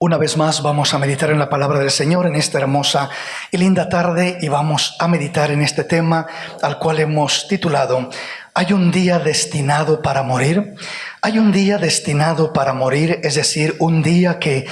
Una vez más vamos a meditar en la palabra del Señor en esta hermosa y linda tarde, y vamos a meditar en este tema al cual hemos titulado ¿Hay un día destinado para morir? Hay un día destinado para morir, es decir, un día que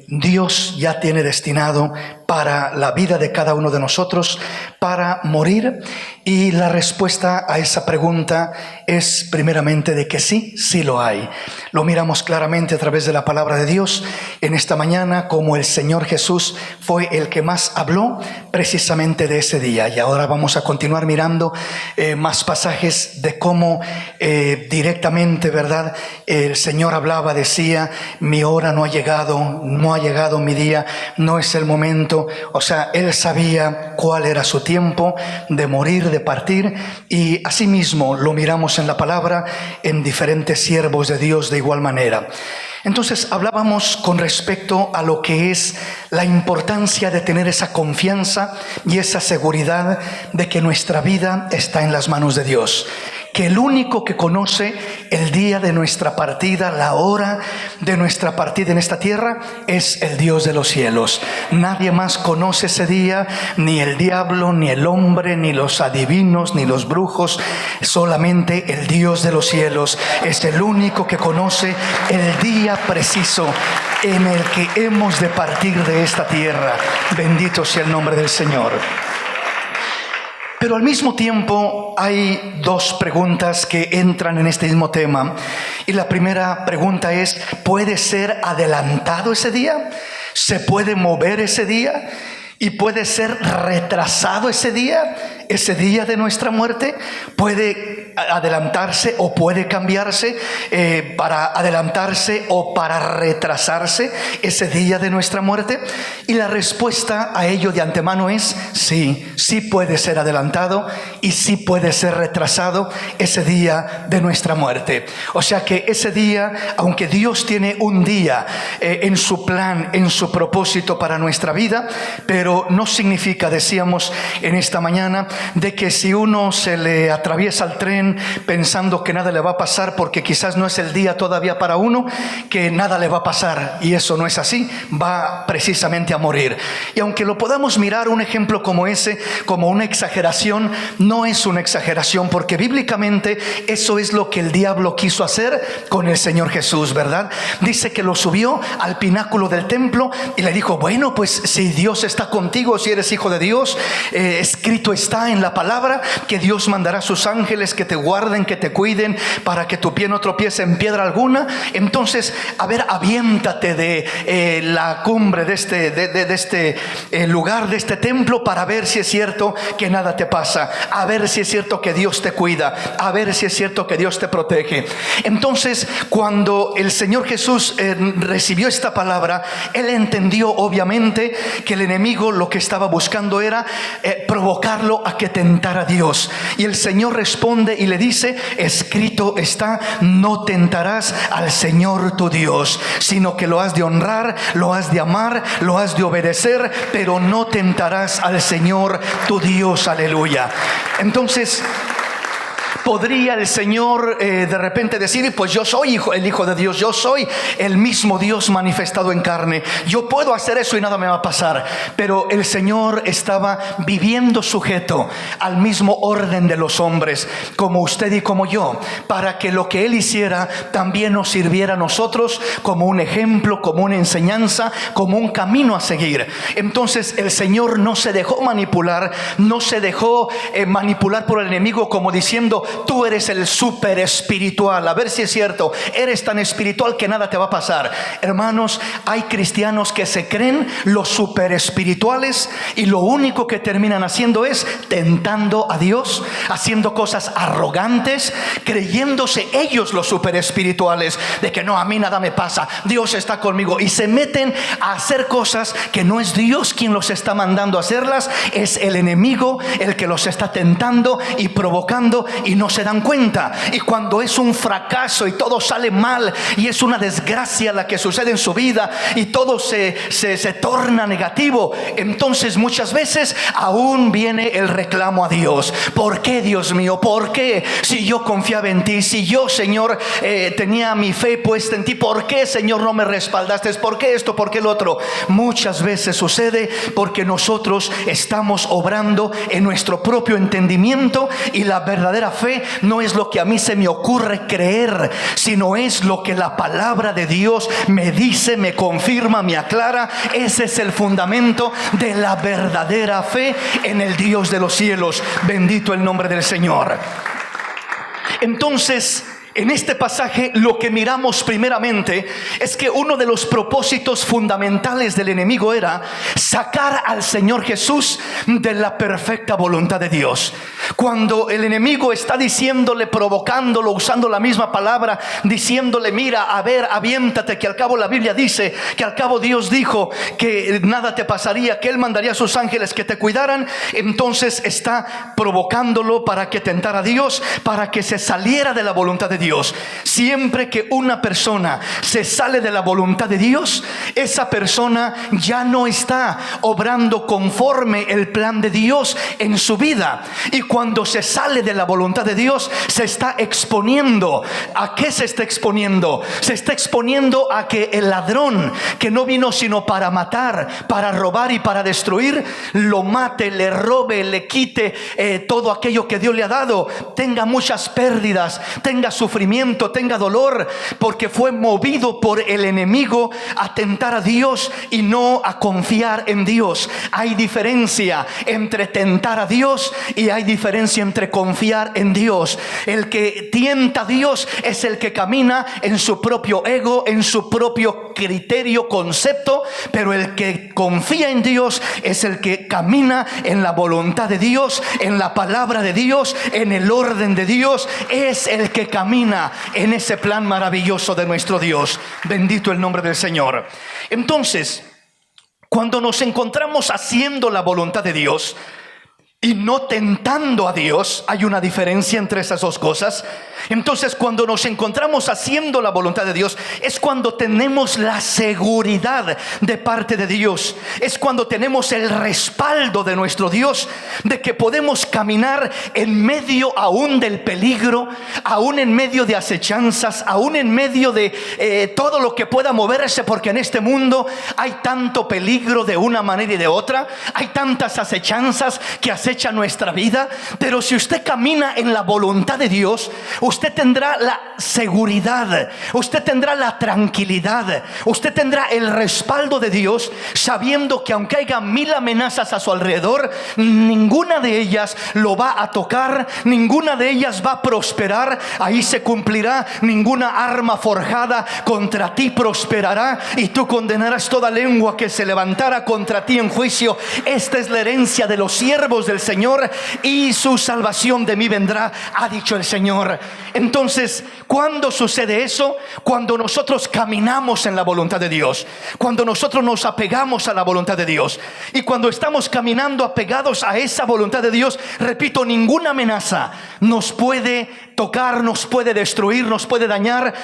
Dios ya tiene destinado para la vida de cada uno de nosotros, para morir. Y la respuesta a esa pregunta es primeramente de que sí, sí lo hay. Lo miramos claramente a través de la palabra de Dios en esta mañana, como el Señor Jesús fue el que más habló precisamente de ese día. Y ahora vamos a continuar mirando más pasajes de cómo directamente, ¿verdad? El Señor hablaba, decía: mi hora no ha llegado mi día, no es el momento. O sea, Él sabía cuál era su tiempo de morir, de partir, y asimismo lo miramos en la palabra en diferentes siervos de Dios de igual manera. Entonces hablábamos con respecto a lo que es la importancia de tener esa confianza y esa seguridad de que nuestra vida está en las manos de Dios, que el único que conoce el día de nuestra partida, la hora de nuestra partida en esta tierra, es el Dios de los cielos. Nadie más conoce ese día, ni el diablo, ni el hombre, ni los adivinos, ni los brujos. Solamente el Dios de los cielos es el único que conoce el día preciso en el que hemos de partir de esta tierra. Bendito sea el nombre del Señor. Pero al mismo tiempo hay dos preguntas que entran en este mismo tema. Y la primera pregunta es: ¿puede ser adelantado ese día? ¿Se puede mover ese día? ¿Y puede ser retrasado ese día de nuestra muerte? ¿Puede adelantarse o puede cambiarse para adelantarse o para retrasarse ese día de nuestra muerte? Y la respuesta a ello de antemano es sí, sí puede ser adelantado y sí puede ser retrasado ese día de nuestra muerte. O sea que ese día, aunque Dios tiene un día en su plan, en su propósito para nuestra vida, pero no significa, decíamos en esta mañana, de que si uno se le atraviesa el tren pensando que nada le va a pasar porque quizás no es el día todavía para uno, que nada le va a pasar. Y eso no es así, va precisamente a morir. Y aunque lo podamos mirar un ejemplo como ese, como una exageración, no es una exageración, porque bíblicamente eso es lo que el diablo quiso hacer con el Señor Jesús, ¿verdad? Dice que lo subió al pináculo del templo y le dijo: bueno, pues si Dios está contigo, si eres hijo de Dios, escrito está en la palabra que Dios mandará a sus ángeles que te guarden, que te cuiden, para que tu pie no tropiece en piedra alguna. Entonces, a ver, aviéntate de la cumbre de este lugar, de este templo, para ver si es cierto que nada te pasa, a ver si es cierto que Dios te cuida, a ver si es cierto que Dios te protege. Entonces, cuando el Señor Jesús recibió esta palabra, Él entendió obviamente que el enemigo lo que estaba buscando era provocarlo a que tentara a Dios. Y el Señor responde y le dice: escrito está, no tentarás al Señor tu Dios, sino que lo has de honrar, lo has de amar, lo has de obedecer, pero no tentarás al Señor tu Dios. Aleluya. Entonces, ¿podría el Señor de repente decir: pues yo soy el Hijo de Dios, yo soy el mismo Dios manifestado en carne, yo puedo hacer eso y nada me va a pasar? Pero el Señor estaba viviendo sujeto al mismo orden de los hombres, como usted y como yo, para que lo que Él hiciera también nos sirviera a nosotros como un ejemplo, como una enseñanza, como un camino a seguir. Entonces el Señor no se dejó manipular, no se dejó manipular por el enemigo, como diciendo: tú eres el súper espiritual, a ver si es cierto, eres tan espiritual que nada te va a pasar. Hermanos, hay cristianos que se creen los súper espirituales y lo único que terminan haciendo es tentando a Dios, haciendo cosas arrogantes, creyéndose ellos los súper espirituales, de que no, a mí nada me pasa, Dios está conmigo, y se meten a hacer cosas que no es Dios quien los está mandando a hacerlas, es el enemigo el que los está tentando y provocando, y no no se dan cuenta. Y cuando es un fracaso y todo sale mal y es una desgracia la que sucede en su vida y todo se torna negativo, entonces muchas veces aún viene el reclamo a Dios. ¿Por qué, Dios mío? ¿Por qué? Si yo confiaba en ti, si yo, Señor, tenía mi fe puesta en ti, ¿por qué, Señor, no me respaldaste? ¿Por qué esto? ¿Por qué lo otro? Muchas veces sucede porque nosotros estamos obrando en nuestro propio entendimiento, y la verdadera fe no es lo que a mí se me ocurre creer, sino es lo que la palabra de Dios me dice, me confirma, me aclara. Ese es el fundamento de la verdadera fe en el Dios de los cielos. Bendito el nombre del Señor. Entonces, en este pasaje lo que miramos primeramente es que uno de los propósitos fundamentales del enemigo era sacar al Señor Jesús de la perfecta voluntad de Dios. Cuando el enemigo está diciéndole, provocándolo, usando la misma palabra, diciéndole, mira, a ver, aviéntate, que al cabo la Biblia dice que al cabo Dios dijo que nada te pasaría, que Él mandaría a sus ángeles que te cuidaran. Entonces está provocándolo para que tentara a Dios, para que se saliera de la voluntad de Dios. Siempre que una persona se sale de la voluntad de Dios, esa persona ya no está obrando conforme el plan de Dios en su vida. Y cuando se sale de la voluntad de Dios, se está exponiendo. ¿A qué se está exponiendo? Se está exponiendo a que el ladrón, que no vino sino para matar, para robar y para destruir, lo mate, le robe, le quite todo aquello que Dios le ha dado, tenga muchas pérdidas, tenga sufrimiento, tenga dolor, porque fue movido por el enemigo a tentar a Dios y no a confiar en Dios. Hay diferencia entre tentar a Dios y hay diferencia entre confiar en Dios. El que tienta a Dios es el que camina en su propio ego, en su propio criterio, concepto, pero el que confía en Dios es el que camina en la voluntad de Dios, en la palabra de Dios, en el orden de Dios. Es el que camina en ese plan maravilloso de nuestro Dios. Bendito el nombre del Señor. Entonces, cuando nos encontramos haciendo la voluntad de Dios y no tentando a Dios, hay una diferencia entre esas dos cosas. Entonces, cuando nos encontramos haciendo la voluntad de Dios, es cuando tenemos la seguridad de parte de Dios. Es cuando tenemos el respaldo de nuestro Dios, de que podemos caminar en medio aún del peligro, aún en medio de acechanzas, aún en medio de todo lo que pueda moverse, porque en este mundo hay tanto peligro de una manera y de otra. Hay tantas acechanzas que acechan nuestra vida. Pero si usted camina en la voluntad de Dios, usted tendrá la seguridad, usted tendrá la tranquilidad, usted tendrá el respaldo de Dios, sabiendo que aunque haya 1000 amenazas a su alrededor, ninguna de ellas lo va a tocar, ninguna de ellas va a prosperar. Ahí se cumplirá: ninguna arma forjada contra ti prosperará, y tú condenarás toda lengua que se levantara contra ti en juicio. Esta es la herencia de los siervos del Señor, y su salvación de mí vendrá, ha dicho el Señor. Entonces, ¿cuándo sucede eso? Cuando nosotros caminamos en la voluntad de Dios, cuando nosotros nos apegamos a la voluntad de Dios. Y cuando estamos caminando apegados a esa voluntad de Dios, repito, ninguna amenaza nos puede tocar, nos puede destruir, nos puede dañar.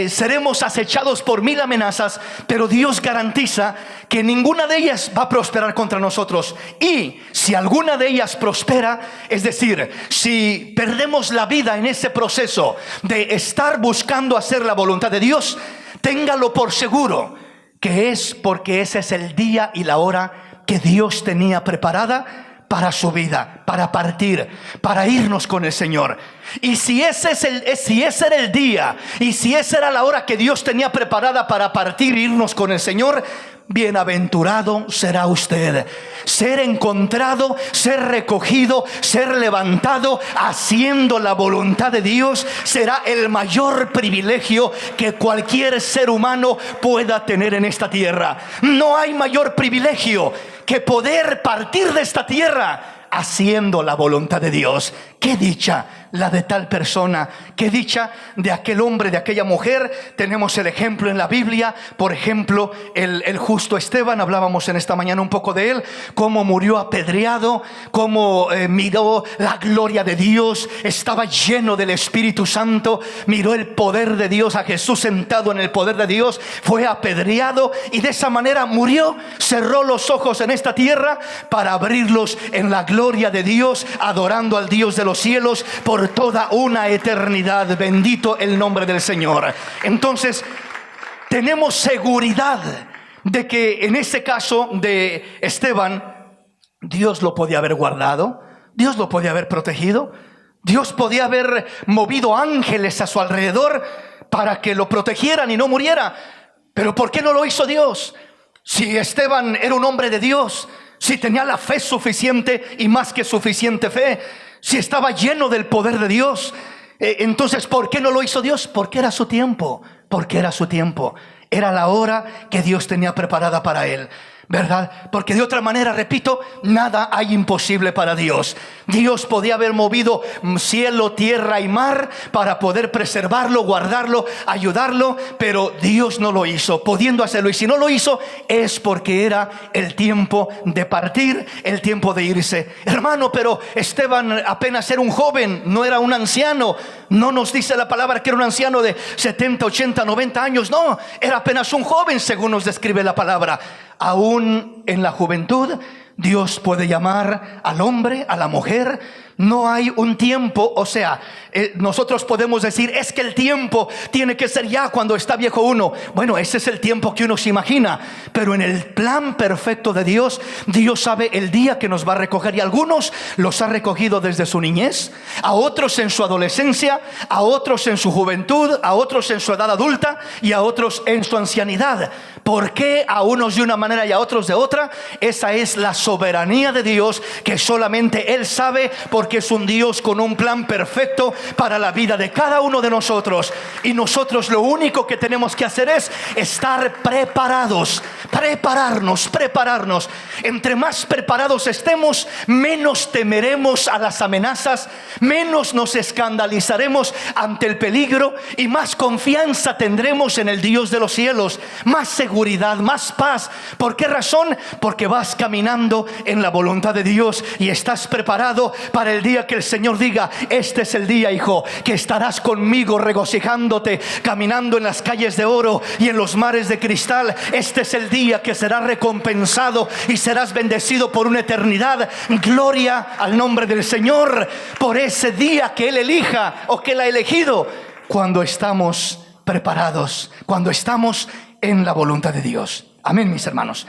Seremos acechados por 1000 amenazas, pero Dios garantiza que ninguna de ellas va a prosperar contra nosotros. Y si alguna de ellas prospera, es decir, si perdemos la vida en ese proceso de estar buscando hacer la voluntad de Dios, téngalo por seguro que es porque ese es el día y la hora que Dios tenía preparada para su vida, para partir, para irnos con el Señor. Y si ese era el día, y si esa era la hora que Dios tenía preparada para partir e irnos con el Señor, bienaventurado será usted. Ser encontrado, ser recogido, ser levantado haciendo la voluntad de Dios será el mayor privilegio que cualquier ser humano pueda tener en esta tierra. No hay mayor privilegio que poder partir de esta tierra haciendo la voluntad de Dios. ¡Qué dicha! la de tal persona, qué dicha de aquel hombre, de aquella mujer. Tenemos el ejemplo en la Biblia, por ejemplo, el justo Esteban, hablábamos en esta mañana un poco de él, cómo murió apedreado, cómo miró la gloria de Dios, estaba lleno del Espíritu Santo, miró el poder de Dios, a Jesús sentado en el poder de Dios, fue apedreado y de esa manera murió, cerró los ojos en esta tierra para abrirlos en la gloria de Dios, adorando al Dios de los cielos por toda una eternidad. Bendito el nombre del Señor. Entonces, tenemos seguridad de que en este caso de Esteban, Dios lo podía haber guardado, Dios lo podía haber protegido, Dios podía haber movido ángeles a su alrededor para que lo protegieran y no muriera. Pero ¿por qué no lo hizo Dios? Si Esteban era un hombre de Dios, si tenía la fe suficiente y más que suficiente fe, si estaba lleno del poder de Dios, entonces ¿por qué no lo hizo Dios? Porque era su tiempo, porque era su tiempo. Era la hora que Dios tenía preparada para él, ¿verdad? Porque de otra manera, repito, nada hay imposible para Dios. Dios podía haber movido cielo, tierra y mar para poder preservarlo, guardarlo, ayudarlo, pero Dios no lo hizo, pudiendo hacerlo. Y si no lo hizo, es porque era el tiempo de partir, el tiempo de irse. Hermano, pero Esteban apenas era un joven, no era un anciano. No nos dice la palabra que era un anciano de 70, 80, 90 años. No, era apenas un joven, según nos describe la palabra. Aún en la juventud, Dios puede llamar al hombre, a la mujer. No hay un tiempo, o sea, nosotros podemos decir, es que el tiempo tiene que ser ya cuando está viejo uno. Bueno, ese es el tiempo que uno se imagina, pero en el plan perfecto de Dios, Dios sabe el día que nos va a recoger, y algunos los ha recogido desde su niñez, a otros en su adolescencia, a otros en su juventud, a otros en su edad adulta y a otros en su ancianidad. ¿Por qué a unos de una manera y a otros de otra? Esa es la soberanía de Dios, que solamente Él sabe, porque es un Dios con un plan perfecto para la vida de cada uno de nosotros. Y nosotros lo único que tenemos que hacer es estar preparados, prepararnos. Entre más preparados estemos, menos temeremos a las amenazas, menos nos escandalizaremos ante el peligro y más confianza tendremos en el Dios de los cielos, más seguridad, más paz. ¿Por qué razón? Porque vas caminando en la voluntad de Dios y estás preparado para el día que el Señor diga, este es el día, hijo, que estarás conmigo regocijándote, caminando en las calles de oro y en los mares de cristal. Este es el día que serás recompensado y serás bendecido por una eternidad. Gloria al nombre del Señor por ese día que Él elija o que Él ha elegido, cuando estamos preparados, cuando estamos en la voluntad de Dios. Amén, mis hermanos.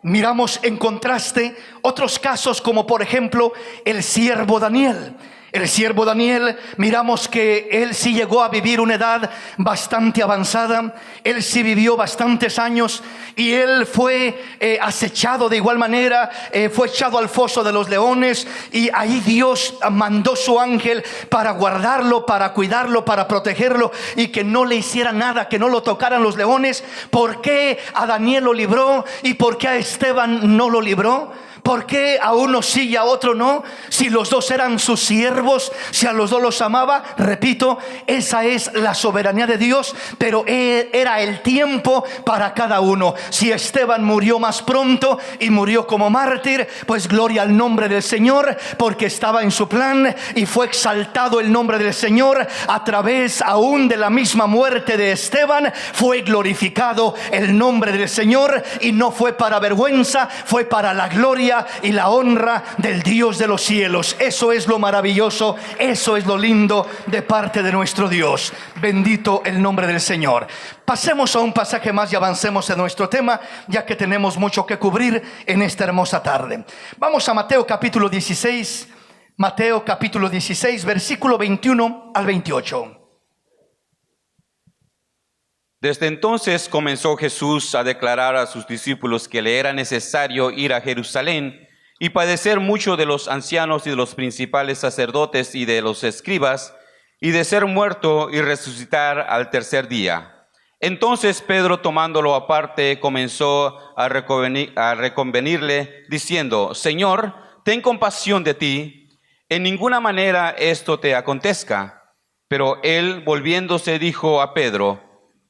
Miramos en contraste otros casos, como por ejemplo el siervo Daniel. El siervo Daniel, miramos que él sí llegó a vivir una edad bastante avanzada. Él sí vivió bastantes años y él fue acechado de igual manera, fue echado al foso de los leones, y ahí Dios mandó su ángel para guardarlo, para cuidarlo, para protegerlo y que no le hiciera nada, que no lo tocaran los leones. ¿Por qué a Daniel lo libró y por qué a Esteban no lo libró? ¿Por qué a uno sí y a otro no? Si los dos eran sus siervos, si a los dos los amaba. Repito, esa es la soberanía de Dios, pero era el tiempo para cada uno. Si Esteban murió más pronto y murió como mártir, pues gloria al nombre del Señor, porque estaba en su plan y fue exaltado el nombre del Señor. A través aún de la misma muerte de Esteban fue glorificado el nombre del Señor, y no fue para vergüenza, fue para la gloria y la honra del Dios de los cielos. Eso es lo maravilloso, eso es lo lindo de parte de nuestro Dios. Bendito el nombre del Señor. Pasemos a un pasaje más y avancemos en nuestro tema, ya que tenemos mucho que cubrir en esta hermosa tarde. Vamos a Mateo capítulo 16, Mateo capítulo 16, versículo 21 al 28. Desde entonces comenzó Jesús a declarar a sus discípulos que le era necesario ir a Jerusalén y padecer mucho de los ancianos y de los principales sacerdotes y de los escribas, y de ser muerto y resucitar al tercer día. Entonces Pedro, tomándolo aparte, comenzó a reconvenirle, diciendo: Señor, ten compasión de ti. en ninguna manera esto te acontezca. Pero él, volviéndose, dijo a Pedro: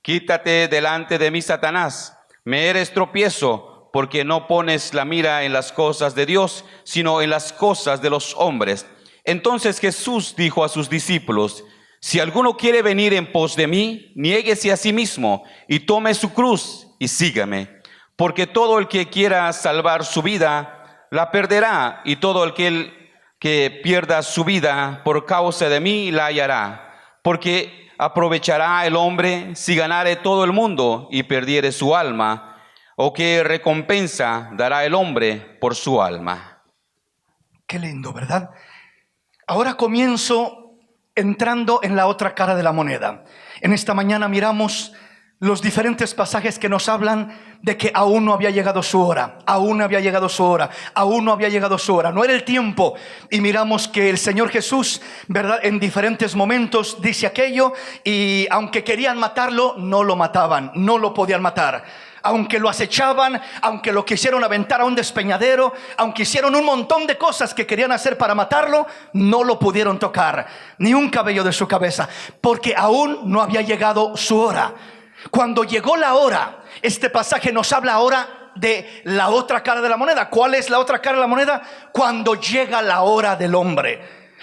quítate delante de mí, Satanás, me eres tropiezo, porque no pones la mira en las cosas de Dios, sino en las cosas de los hombres. Entonces Jesús dijo a sus discípulos: si alguno quiere venir en pos de mí, niéguese a sí mismo y tome su cruz y sígame. Porque todo el que quiera salvar su vida, la perderá, y todo el que pierda su vida por causa de mí, la hallará. Porque aprovechará el hombre si ganare todo el mundo y perdiere su alma, o qué recompensa dará el hombre por su alma. Qué lindo, ¿verdad? Ahora comienzo entrando en la otra cara de la moneda. En esta mañana miramos los diferentes pasajes que nos hablan de que aún no había llegado su hora, aún no había llegado su hora, aún no había llegado su hora, no era el tiempo. Y miramos que el Señor Jesús, ¿verdad?, en diferentes momentos dice aquello, y aunque querían matarlo, no lo mataban, no lo podían matar. Aunque lo acechaban, aunque lo quisieron aventar a un despeñadero, aunque hicieron un montón de cosas que querían hacer para matarlo, no lo pudieron tocar, ni un cabello de su cabeza, porque aún no había llegado su hora. Cuando llegó la hora, este pasaje nos habla ahora de la otra cara de la moneda. ¿Cuál es la otra cara de la moneda? Cuando llega la hora del hombre.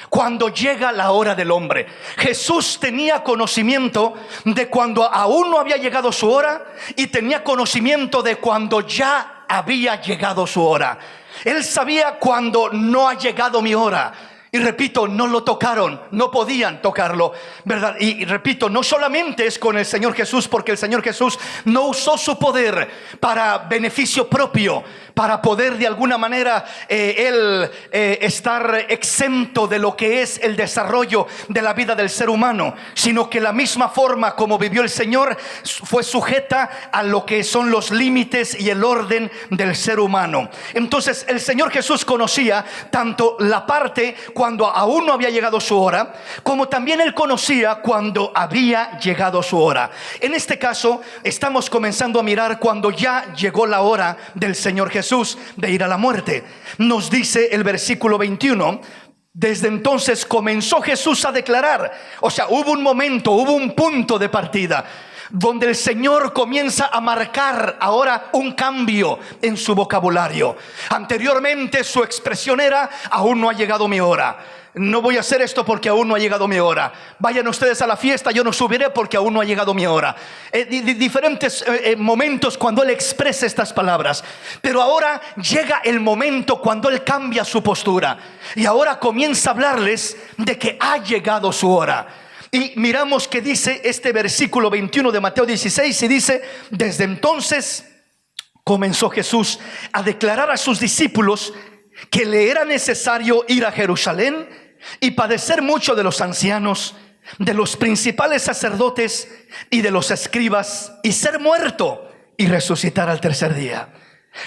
Cuando llega la hora del hombre. Jesús tenía conocimiento de cuando aún no había llegado su hora, y tenía conocimiento de cuando ya había llegado su hora. Él sabía cuando no ha llegado mi hora. Y repito, no lo tocaron, no podían tocarlo, ¿verdad? Y repito, no solamente es con el Señor Jesús, porque el Señor Jesús no usó su poder para beneficio propio, para poder de alguna manera estar exento de lo que es el desarrollo de la vida del ser humano, sino que la misma forma como vivió el Señor fue sujeta a lo que son los límites y el orden del ser humano. Entonces el Señor Jesús conocía tanto la parte cuando aún no había llegado su hora, como también Él conocía cuando había llegado su hora. En este caso estamos comenzando a mirar cuando ya llegó la hora del Señor Jesús de ir a la muerte. Nos dice el versículo 21: desde entonces comenzó Jesús a declarar. O sea, hubo un momento, hubo un punto de partida donde el Señor comienza a marcar ahora un cambio en su vocabulario. Anteriormente su expresión era: aún no ha llegado mi hora. No voy a hacer esto porque aún no ha llegado mi hora. Vayan ustedes a la fiesta, yo no subiré porque aún no ha llegado mi hora. Diferentes momentos cuando Él expresa estas palabras. Pero ahora llega el momento cuando Él cambia su postura, y ahora comienza a hablarles de que ha llegado su hora. Y miramos que dice este versículo 21 de Mateo 16, y dice: desde entonces comenzó Jesús a declarar a sus discípulos que le era necesario ir a Jerusalén y padecer mucho de los ancianos, de los principales sacerdotes y de los escribas, y ser muerto y resucitar al tercer día.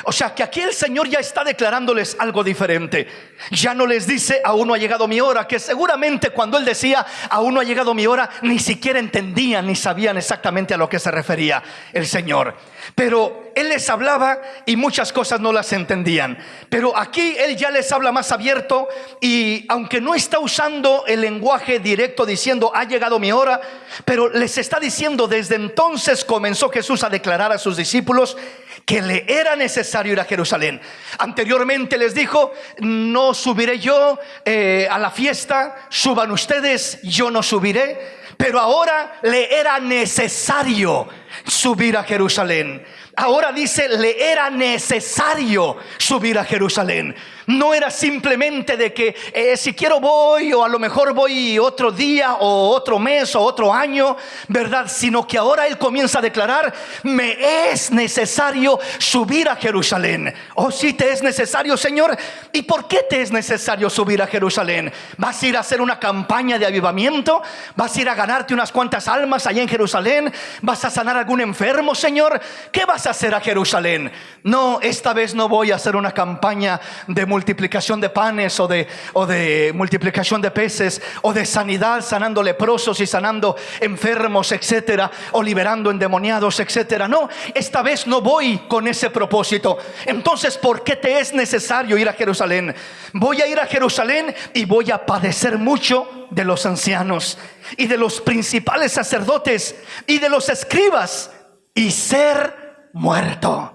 O sea que aquí el Señor ya está declarándoles algo diferente. Ya no les dice: aún no ha llegado mi hora, que seguramente cuando Él decía aún no ha llegado mi hora, ni siquiera entendían ni sabían exactamente a lo que se refería el Señor. Pero Él les hablaba y muchas cosas no las entendían. Pero aquí Él ya les habla más abierto, y aunque no está usando el lenguaje directo diciendo ha llegado mi hora, pero les está diciendo: desde entonces comenzó Jesús a declarar a sus discípulos que le era necesario ir a Jerusalén. Anteriormente les dijo: no subiré yo a la fiesta, suban ustedes, yo no subiré. Pero ahora le era necesario subir a Jerusalén. Ahora dice: le era necesario subir a Jerusalén. No era simplemente de que si quiero voy, o a lo mejor voy otro día, o otro mes, o otro año, ¿verdad? Sino que ahora Él comienza a declarar: me es necesario subir a Jerusalén. Oh, sí, te es necesario, Señor. ¿Y por qué te es necesario subir a Jerusalén? ¿Vas a ir a hacer una campaña de avivamiento? ¿Vas a ir a ganarte unas cuantas almas allá en Jerusalén? ¿Vas a sanar algún enfermo, Señor? ¿Qué vas a hacer a Jerusalén? No, esta vez no voy a hacer una campaña de multiplicación de panes o de multiplicación de peces, o de sanidad, sanando leprosos y sanando enfermos, etcétera, o liberando endemoniados, etcétera. No, esta vez no voy con ese propósito. Entonces, ¿por qué te es necesario ir a Jerusalén? Voy a ir a Jerusalén y voy a padecer mucho de los ancianos y de los principales sacerdotes y de los escribas, y ser muerto.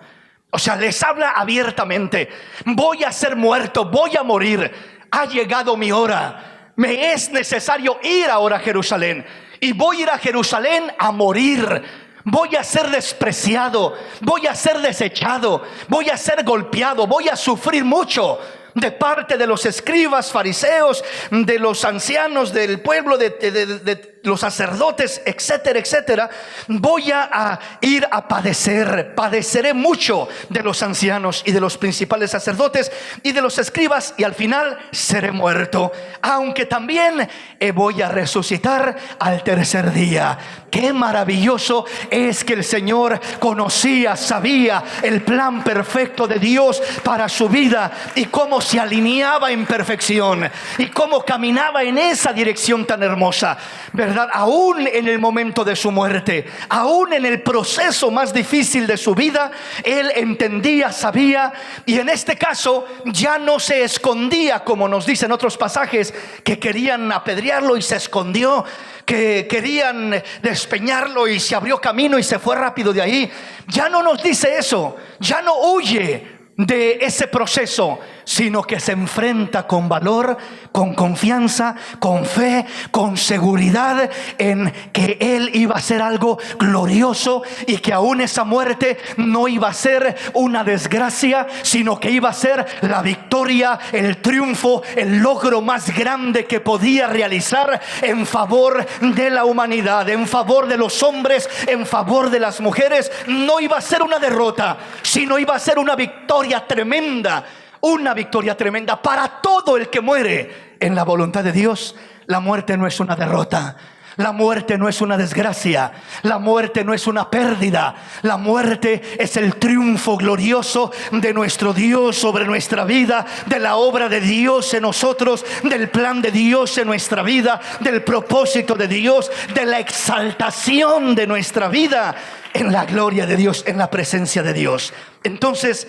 O sea, les habla abiertamente: voy a ser muerto, voy a morir, ha llegado mi hora, me es necesario ir ahora a Jerusalén, y voy a ir a Jerusalén a morir. Voy a ser despreciado, voy a ser desechado, voy a ser golpeado, voy a sufrir mucho de parte de los escribas, fariseos, de los ancianos del pueblo, de los sacerdotes, etcétera, etcétera. Voy a ir a padeceré mucho de los ancianos y de los principales sacerdotes y de los escribas, y al final seré muerto, aunque también voy a resucitar al tercer día. Qué maravilloso es que el Señor conocía, sabía el plan perfecto de Dios para su vida, y cómo se alineaba en perfección, y cómo caminaba en esa dirección tan hermosa, ¿verdad? Aún en el momento de su muerte, aún en el proceso más difícil de su vida, Él entendía, sabía, y en este caso ya no se escondía, como nos dicen otros pasajes, que querían apedrearlo y se escondió, que querían despeñarlo y se abrió camino y se fue rápido de ahí. Ya no nos dice eso, ya no huye de ese proceso, sino que se enfrenta con valor, con confianza, con fe, con seguridad en que Él iba a hacer algo glorioso, y que aún esa muerte no iba a ser una desgracia, sino que iba a ser la victoria, el triunfo, el logro más grande que podía realizar en favor de la humanidad, en favor de los hombres, en favor de las mujeres. No iba a ser una derrota, sino iba a ser una victoria tremenda. Una victoria tremenda para todo el que muere en la voluntad de Dios. La muerte no es una derrota, la muerte no es una desgracia, la muerte no es una pérdida. La muerte es el triunfo glorioso de nuestro Dios sobre nuestra vida, de la obra de Dios en nosotros, del plan de Dios en nuestra vida, del propósito de Dios, de la exaltación de nuestra vida en la gloria de Dios, en la presencia de Dios. Entonces,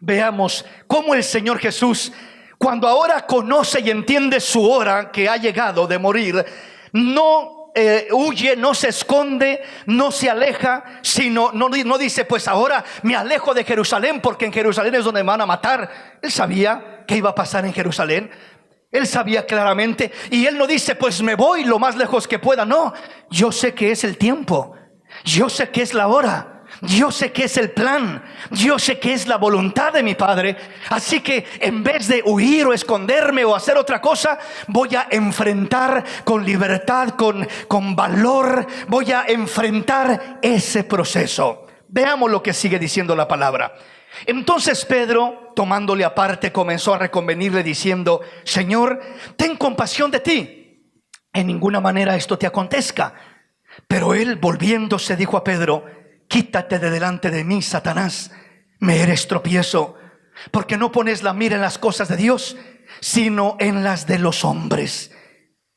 veamos cómo el Señor Jesús, cuando ahora conoce y entiende su hora que ha llegado de morir, no huye, no se esconde, no se aleja, sino no dice: pues ahora me alejo de Jerusalén porque en Jerusalén es donde me van a matar. Él sabía qué iba a pasar en Jerusalén, él sabía claramente, y él no dice: pues me voy lo más lejos que pueda. No, yo sé que es el tiempo, yo sé que es la hora, yo sé que es el plan, yo sé que es la voluntad de mi Padre. Así que en vez de huir o esconderme o hacer otra cosa, voy a enfrentar con libertad, con valor, voy a enfrentar ese proceso. Veamos lo que sigue diciendo la palabra. Entonces Pedro, tomándole aparte, comenzó a reconvenirle diciendo: Señor, ten compasión de ti, en ninguna manera esto te acontezca. Pero él, volviéndose, dijo a Pedro: quítate de delante de mí, Satanás, me eres tropiezo, porque no pones la mira en las cosas de Dios, sino en las de los hombres.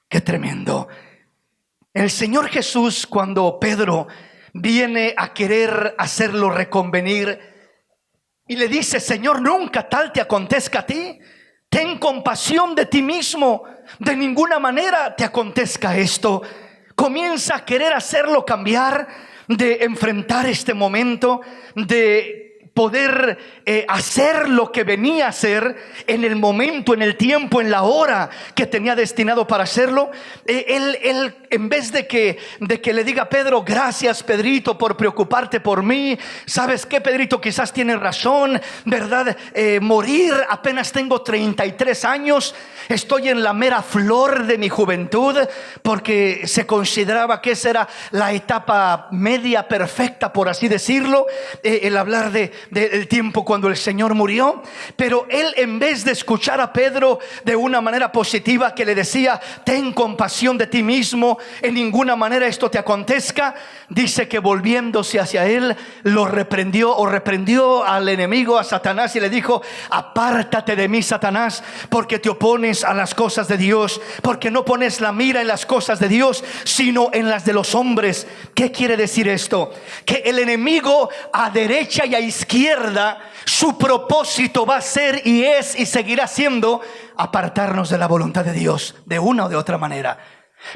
Qué tremendo. El Señor Jesús, cuando Pedro viene a querer hacerlo reconvenir y le dice: Señor, nunca tal te acontezca a ti, ten compasión de ti mismo, de ninguna manera te acontezca esto. Comienza a querer hacerlo cambiar, de enfrentar este momento, de poder hacer lo que venía a hacer en el momento, en el tiempo, en la hora que tenía destinado para hacerlo. Él en vez de que le diga a Pedro: gracias, Pedrito, por preocuparte por mí, ¿sabes qué, Pedrito? Quizás tienes razón, ¿verdad? Morir, apenas tengo 33 años, estoy en la mera flor de mi juventud, porque se consideraba que esa era la etapa media perfecta, por así decirlo, el hablar de del tiempo cuando el Señor murió. Pero él, en vez de escuchar a Pedro de una manera positiva, que le decía: ten compasión de ti mismo, en ninguna manera esto te acontezca, dice que volviéndose hacia él, lo reprendió al enemigo, a Satanás, y le dijo: apártate de mí, Satanás, porque te opones a las cosas de Dios, porque no pones la mira en las cosas de Dios, sino en las de los hombres. ¿Qué quiere decir esto? Que el enemigo, a derecha y a izquierda, su propósito va a ser y es y seguirá siendo apartarnos de la voluntad de Dios de una o de otra manera.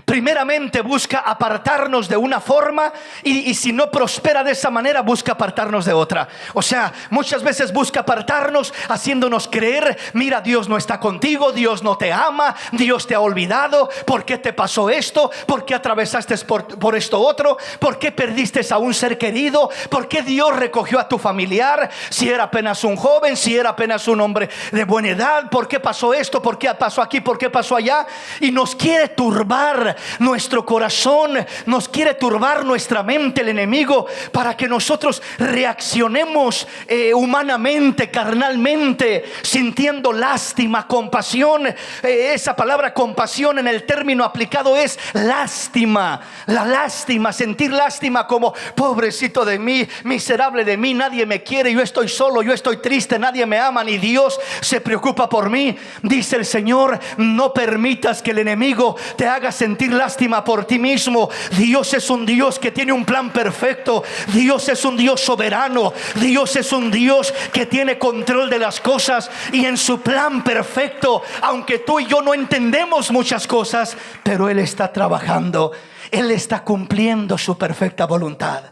Primeramente busca apartarnos de una forma, y si no prospera de esa manera, busca apartarnos de otra. O sea, muchas veces busca apartarnos haciéndonos creer: mira, Dios no está contigo, Dios no te ama, Dios te ha olvidado. ¿Por qué te pasó esto? ¿Por qué atravesaste por esto otro? ¿Por qué perdiste a un ser querido? ¿Por qué Dios recogió a tu familiar si era apenas un joven, si era apenas un hombre de buena edad? ¿Por qué pasó esto? ¿Por qué pasó aquí? ¿Por qué pasó allá? Y nos quiere turbar nuestro corazón, nos quiere turbar nuestra mente el enemigo, para que nosotros reaccionemos humanamente, carnalmente, sintiendo lástima, compasión. Esa palabra compasión en el término aplicado es lástima. La lástima, sentir lástima, como: pobrecito de mí, miserable de mí, nadie me quiere, yo estoy solo, yo estoy triste, nadie me ama, ni Dios se preocupa por mí. Dice el Señor: no permitas que el enemigo te haga sentir lástima por ti mismo. Dios es un Dios que tiene un plan perfecto. Dios es un Dios soberano. Dios es un Dios que tiene control de las cosas, y en su plan perfecto, aunque tú y yo no entendemos muchas cosas, pero Él está trabajando, Él está cumpliendo su perfecta voluntad.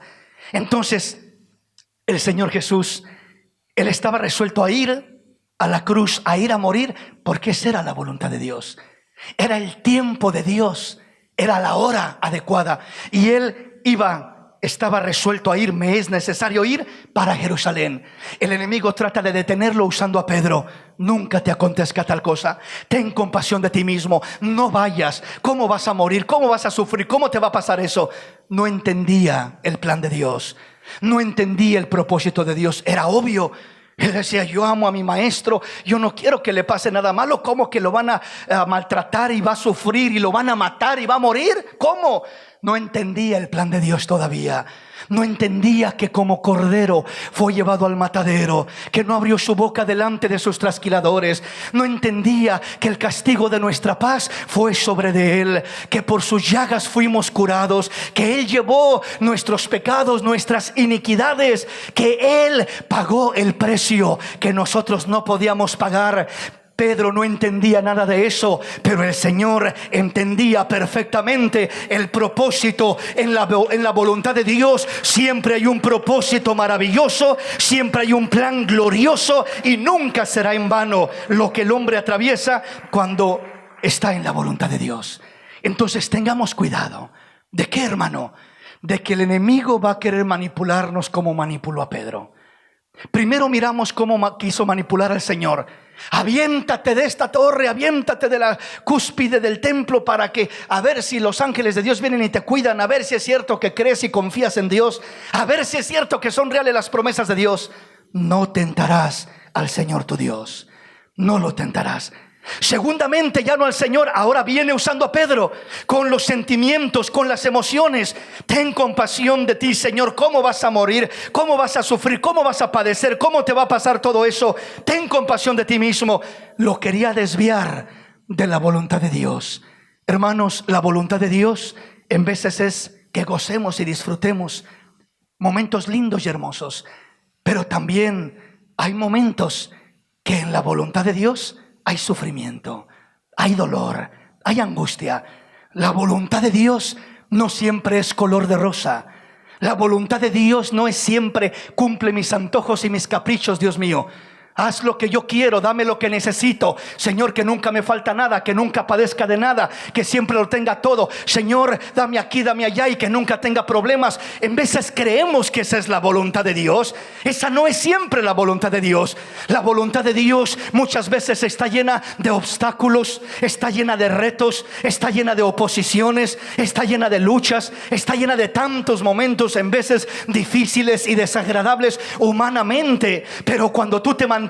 Entonces el Señor Jesús, Él estaba resuelto a ir a la cruz, a ir a morir, porque esa era la voluntad de Dios. Era el tiempo de Dios, era la hora adecuada, y Él estaba resuelto a ir. Me es necesario ir para Jerusalén. El enemigo trata de detenerlo usando a Pedro: nunca te acontezca tal cosa, ten compasión de ti mismo, no vayas, ¿cómo vas a morir? ¿Cómo vas a sufrir? ¿Cómo te va a pasar eso? No entendía el plan de Dios, no entendía el propósito de Dios. Era obvio. Él decía: yo amo a mi maestro, yo no quiero que le pase nada malo. ¿Cómo que lo van a maltratar y va a sufrir y lo van a matar y va a morir? ¿Cómo? No entendía el plan de Dios todavía. No entendía que como cordero fue llevado al matadero, que no abrió su boca delante de sus trasquiladores. No entendía que el castigo de nuestra paz fue sobre de Él, que por sus llagas fuimos curados, que Él llevó nuestros pecados, nuestras iniquidades, que Él pagó el precio que nosotros no podíamos pagar. Pedro no entendía nada de eso, pero el Señor entendía perfectamente el propósito en la voluntad de Dios. Siempre hay un propósito maravilloso, siempre hay un plan glorioso, y nunca será en vano lo que el hombre atraviesa cuando está en la voluntad de Dios. Entonces tengamos cuidado. ¿De qué, hermano? De que el enemigo va a querer manipularnos como manipuló a Pedro. Primero miramos cómo quiso manipular al Señor. Aviéntate de esta torre, aviéntate de la cúspide del templo, para que a ver si los ángeles de Dios vienen y te cuidan, a ver si es cierto que crees y confías en Dios, a ver si es cierto que son reales las promesas de Dios. No tentarás al Señor tu Dios, no lo tentarás. Segundamente, ya no al Señor, ahora viene usando a Pedro con los sentimientos, con las emociones. Ten compasión de ti, Señor. ¿Cómo vas a morir? ¿Cómo vas a sufrir? ¿Cómo vas a padecer? ¿Cómo te va a pasar todo eso? Ten compasión de ti mismo. Lo quería desviar de la voluntad de Dios. Hermanos, la voluntad de Dios en veces es que gocemos y disfrutemos momentos lindos y hermosos, pero también hay momentos que en la voluntad de Dios hay sufrimiento, hay dolor, hay angustia. La voluntad de Dios no siempre es color de rosa. La voluntad de Dios no es siempre cumple mis antojos y mis caprichos, Dios mío. Haz lo que yo quiero, dame lo que necesito. Señor, que nunca me falta nada, que nunca padezca de nada, que siempre lo tenga todo. Señor, dame aquí, dame allá y que nunca tenga problemas. En veces creemos que esa es la voluntad de Dios. Esa no es siempre la voluntad de Dios. La voluntad de Dios muchas veces está llena de obstáculos, está llena de retos, está llena de oposiciones, está llena de luchas, está llena de tantos momentos en veces difíciles y desagradables humanamente. Pero cuando tú te mantienes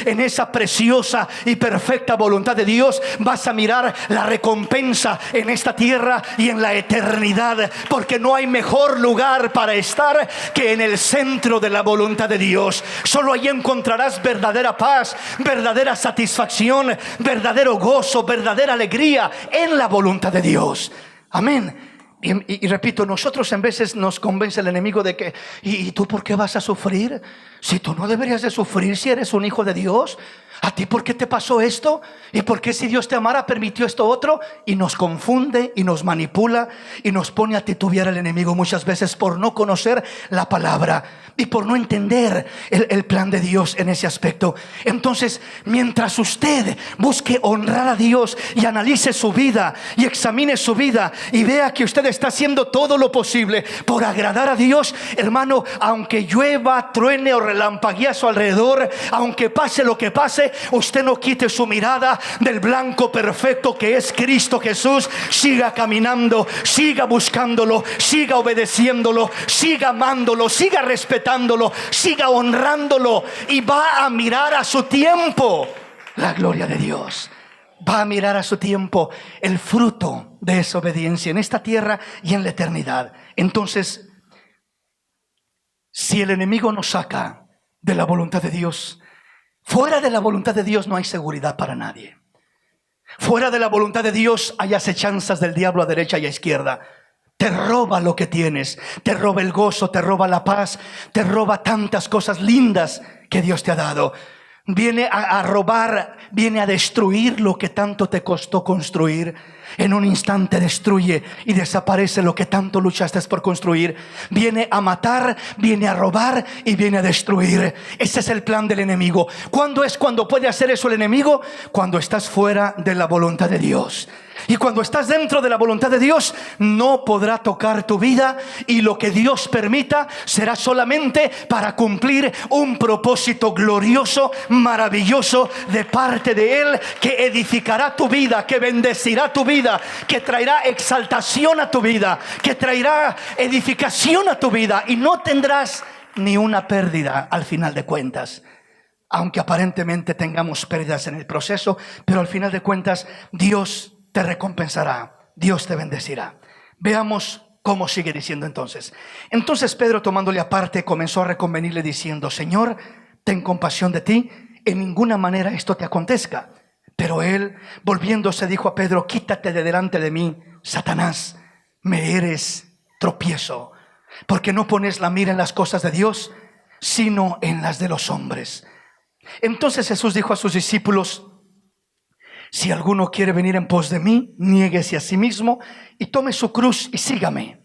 en esa preciosa y perfecta voluntad de Dios, vas a mirar la recompensa en esta tierra y en la eternidad, porque no hay mejor lugar para estar que en el centro de la voluntad de Dios. Solo allí encontrarás verdadera paz, verdadera satisfacción, verdadero gozo, verdadera alegría en la voluntad de Dios. Amén. Y repito, nosotros en veces nos convence el enemigo de que ¿y tú por qué vas a sufrir? Si tú no deberías de sufrir si eres un hijo de Dios. ¿A ti por qué te pasó esto? ¿Y por qué si Dios te amara permitió esto otro? Y nos confunde y nos manipula y nos pone a titubear el enemigo muchas veces por no conocer la palabra y por no entender el plan de Dios en ese aspecto. Entonces, mientras usted busque honrar a Dios y analice su vida y examine su vida y vea que usted está haciendo todo lo posible por agradar a Dios, hermano, aunque llueva, truene o relampaguee a su alrededor, aunque pase lo que pase, usted no quite su mirada del blanco perfecto que es Cristo Jesús. Siga caminando, siga buscándolo, siga obedeciéndolo, siga amándolo, siga respetándolo, siga honrándolo, y va a mirar a su tiempo la gloria de Dios. Va a mirar a su tiempo el fruto de esa obediencia en esta tierra y en la eternidad. Entonces, si el enemigo nos saca de la voluntad de Dios, fuera de la voluntad de Dios no hay seguridad para nadie. Fuera de la voluntad de Dios hay acechanzas del diablo a derecha y a izquierda. Te roba lo que tienes, te roba el gozo, te roba la paz, te roba tantas cosas lindas que Dios te ha dado. Viene a robar, viene a destruir lo que tanto te costó construir. En un instante destruye y desaparece lo que tanto luchaste por construir. Viene a matar, viene a robar y viene a destruir. Ese es el plan del enemigo. ¿Cuándo es cuando puede hacer eso el enemigo? Cuando estás fuera de la voluntad de Dios. Y cuando estás dentro de la voluntad de Dios, no podrá tocar tu vida, y lo que Dios permita será solamente para cumplir un propósito glorioso, maravilloso de parte de Él, que edificará tu vida, que bendecirá tu vida, que traerá exaltación a tu vida, que traerá edificación a tu vida, y no tendrás ni una pérdida al final de cuentas. Aunque aparentemente tengamos pérdidas en el proceso, pero al final de cuentas Dios te recompensará, Dios te bendecirá. Veamos cómo sigue diciendo entonces. Entonces Pedro, tomándole aparte, comenzó a reconvenirle diciendo: Señor, ten compasión de ti, en ninguna manera esto te acontezca. Pero él, volviéndose, dijo a Pedro: quítate de delante de mí, Satanás, me eres tropiezo, porque no pones la mira en las cosas de Dios, sino en las de los hombres. Entonces Jesús dijo a sus discípulos: si alguno quiere venir en pos de mí, niéguese a sí mismo y tome su cruz y sígame.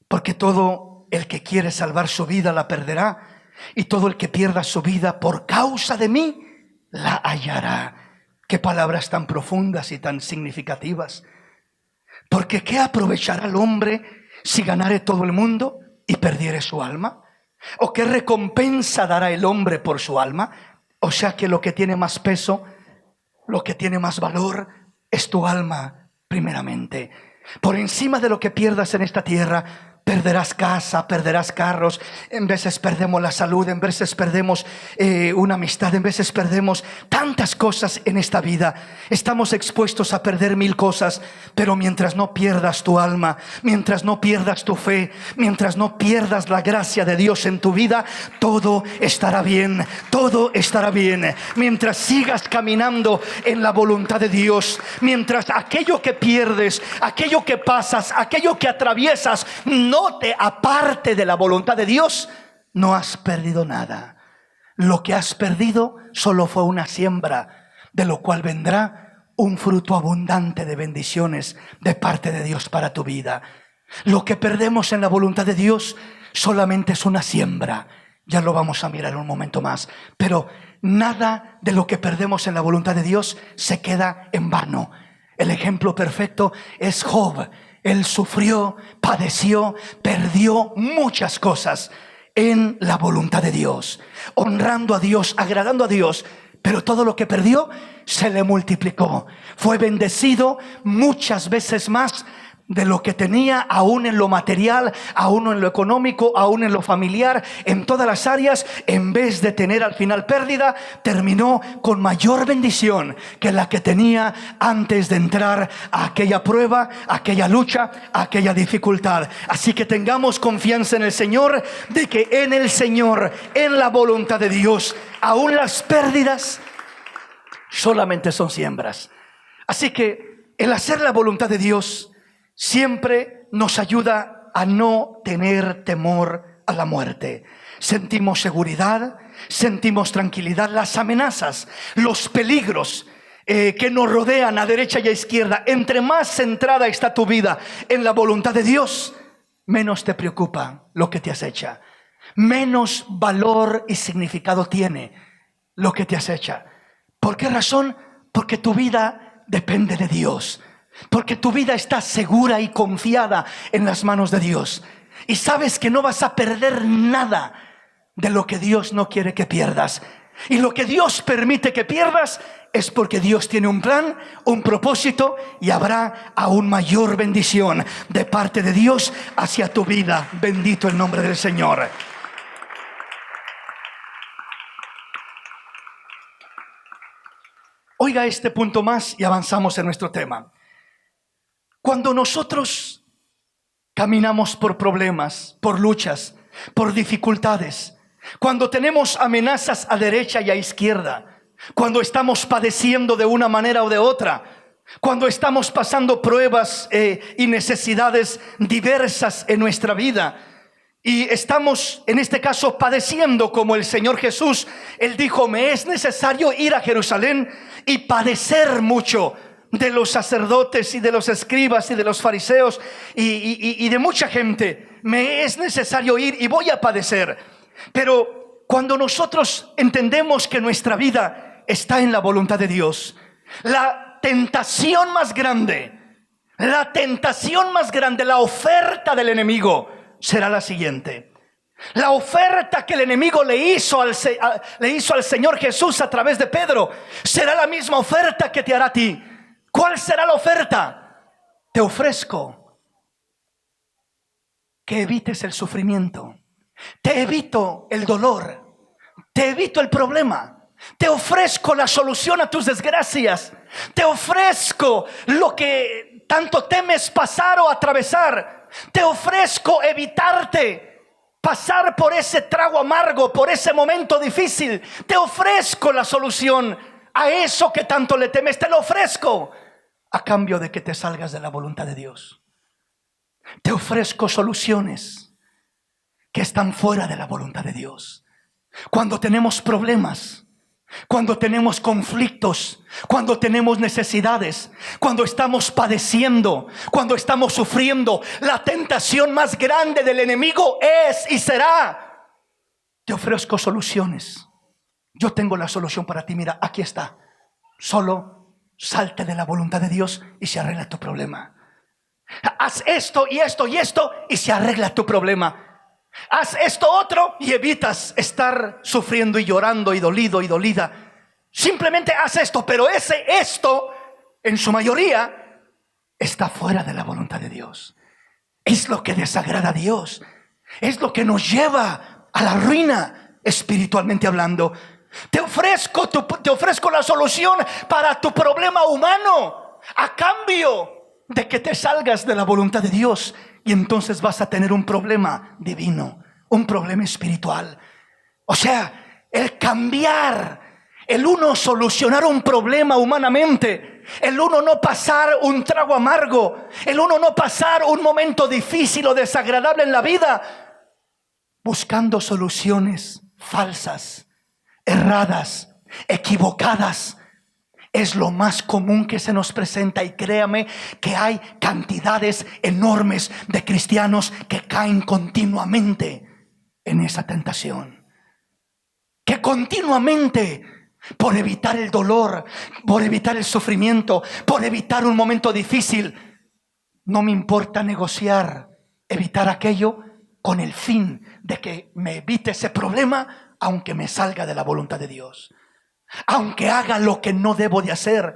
Porque todo el que quiere salvar su vida la perderá, y todo el que pierda su vida por causa de mí la hallará. Qué palabras tan profundas y tan significativas. Porque ¿qué aprovechará el hombre si ganare todo el mundo y perdiere su alma? ¿O qué recompensa dará el hombre por su alma? O sea que lo que tiene más peso, lo que tiene más valor es tu alma primeramente. Por encima de lo que pierdas en esta tierra, perderás casa, perderás carros, en veces perdemos la salud, en veces perdemos una amistad, en veces perdemos tantas cosas en esta vida. Estamos expuestos a perder mil cosas, pero mientras no pierdas tu alma, mientras no pierdas tu fe, mientras no pierdas la gracia de Dios en tu vida, todo estará bien, todo estará bien. Mientras sigas caminando en la voluntad de Dios, mientras aquello que pierdes, aquello que pasas, aquello que atraviesas, no te aparte de la voluntad de Dios, no has perdido nada. Lo que has perdido solo fue una siembra, de lo cual vendrá un fruto abundante de bendiciones de parte de Dios para tu vida. Lo que perdemos en la voluntad de Dios solamente es una siembra, Ya lo vamos a mirar en un momento más. Pero nada de lo que perdemos en la voluntad de Dios se queda en vano. El ejemplo perfecto es Job. Él sufrió, padeció, perdió muchas cosas en la voluntad de Dios, honrando a Dios, agradando a Dios. Pero todo lo que perdió se le multiplicó. Fue bendecido muchas veces más de lo que tenía, aún en lo material, aún en lo económico, aún en lo familiar, en todas las áreas. En vez de tener al final pérdida, terminó con mayor bendición que la que tenía antes de entrar a aquella prueba, a aquella lucha, a aquella dificultad. Así que tengamos confianza en el Señor, de que en el Señor, en la voluntad de Dios, aún las pérdidas solamente son siembras. Así que el hacer la voluntad de Dios siempre nos ayuda a no tener temor a la muerte. Sentimos seguridad, sentimos tranquilidad. Las amenazas, los peligros que nos rodean a derecha y a izquierda, entre más centrada está tu vida en la voluntad de Dios, menos te preocupa lo que te acecha, menos valor y significado tiene lo que te acecha. ¿Por qué razón? Porque tu vida depende de Dios. Porque tu vida está segura y confiada en las manos de Dios. Y sabes que no vas a perder nada de lo que Dios no quiere que pierdas. Y lo que Dios permite que pierdas es porque Dios tiene un plan, un propósito, y habrá aún mayor bendición de parte de Dios hacia tu vida. Bendito el nombre del Señor. Oiga este punto más y avanzamos en nuestro tema. Cuando nosotros caminamos por problemas, por luchas, por dificultades, cuando tenemos amenazas a derecha y a izquierda, cuando estamos padeciendo de una manera o de otra, cuando estamos pasando pruebas y necesidades diversas en nuestra vida, y estamos en este caso padeciendo como el Señor Jesús, Él dijo: me es necesario ir a Jerusalén y padecer mucho de los sacerdotes y de los escribas y de los fariseos y de mucha gente. Me es necesario ir y voy a padecer. Pero cuando nosotros entendemos que nuestra vida está en la voluntad de Dios, la tentación más grande, la oferta del enemigo será la siguiente. La oferta que el enemigo le hizo al Señor Jesús a través de Pedro será la misma oferta que te hará a ti. ¿Cuál será la oferta? Te ofrezco que evites el sufrimiento. Te evito el dolor. Te evito el problema. Te ofrezco la solución a tus desgracias. Te ofrezco lo que tanto temes pasar o atravesar. Te ofrezco evitarte pasar por ese trago amargo, por ese momento difícil. Te ofrezco la solución a eso que tanto le temes. Te lo ofrezco a cambio de que te salgas de la voluntad de Dios. Te ofrezco soluciones que están fuera de la voluntad de Dios. Cuando tenemos problemas, cuando tenemos conflictos, cuando tenemos necesidades, cuando estamos padeciendo, cuando estamos sufriendo, la tentación más grande del enemigo es y será: te ofrezco soluciones. Yo tengo la solución para ti. Mira, aquí está. Solo salte de la voluntad de Dios y se arregla tu problema. Haz esto y esto y esto y se arregla tu problema. Haz esto otro y evitas estar sufriendo y llorando y dolido y dolida. Simplemente haz esto, pero esto en su mayoría está fuera de la voluntad de Dios. Es lo que desagrada a Dios. Es lo que nos lleva a la ruina espiritualmente hablando. Te ofrezco la solución para tu problema humano a cambio de que te salgas de la voluntad de Dios, y entonces vas a tener un problema divino, un problema espiritual. O sea, el cambiar, el uno solucionar un problema humanamente, el uno no pasar un trago amargo, el uno no pasar un momento difícil o desagradable en la vida buscando soluciones falsas, erradas, equivocadas, es lo más común que se nos presenta. Y créame que hay cantidades enormes de cristianos que caen continuamente en esa tentación. continuamente, por evitar el dolor, por evitar el sufrimiento, por evitar un momento difícil. No me importa negociar, evitar aquello con el fin de que me evite ese problema, aunque me salga de la voluntad de Dios. Aunque haga lo que no debo de hacer,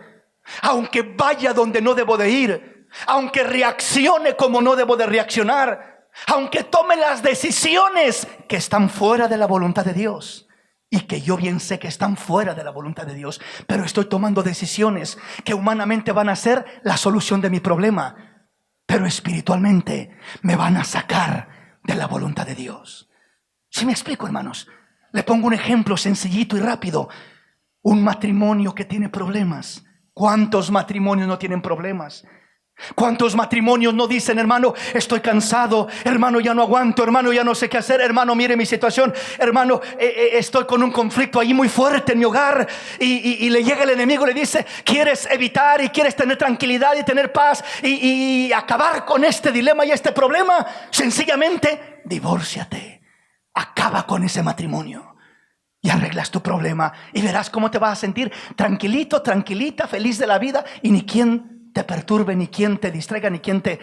aunque vaya donde no debo de ir, aunque reaccione como no debo de reaccionar, aunque tome las decisiones que están fuera de la voluntad de Dios. Y que yo bien sé que están fuera de la voluntad de Dios, pero estoy tomando decisiones que humanamente van a ser la solución de mi problema, pero espiritualmente me van a sacar de la voluntad de Dios. ¿Sí me explico, hermanos? Le pongo un ejemplo sencillito y rápido. Un matrimonio que tiene problemas. ¿Cuántos matrimonios no tienen problemas? ¿Cuántos matrimonios no dicen: hermano, estoy cansado, hermano, ya no aguanto, hermano, ya no sé qué hacer, hermano, mire mi situación, hermano, estoy con un conflicto ahí muy fuerte en mi hogar, y le llega el enemigo y le dice: quieres evitar y quieres tener tranquilidad y tener paz y acabar con este dilema y este problema? Sencillamente divórciate, acaba con ese matrimonio y arreglas tu problema, y verás cómo te vas a sentir tranquilito, tranquilita, feliz de la vida, y ni quien te perturbe, ni quien te distraiga, ni quien te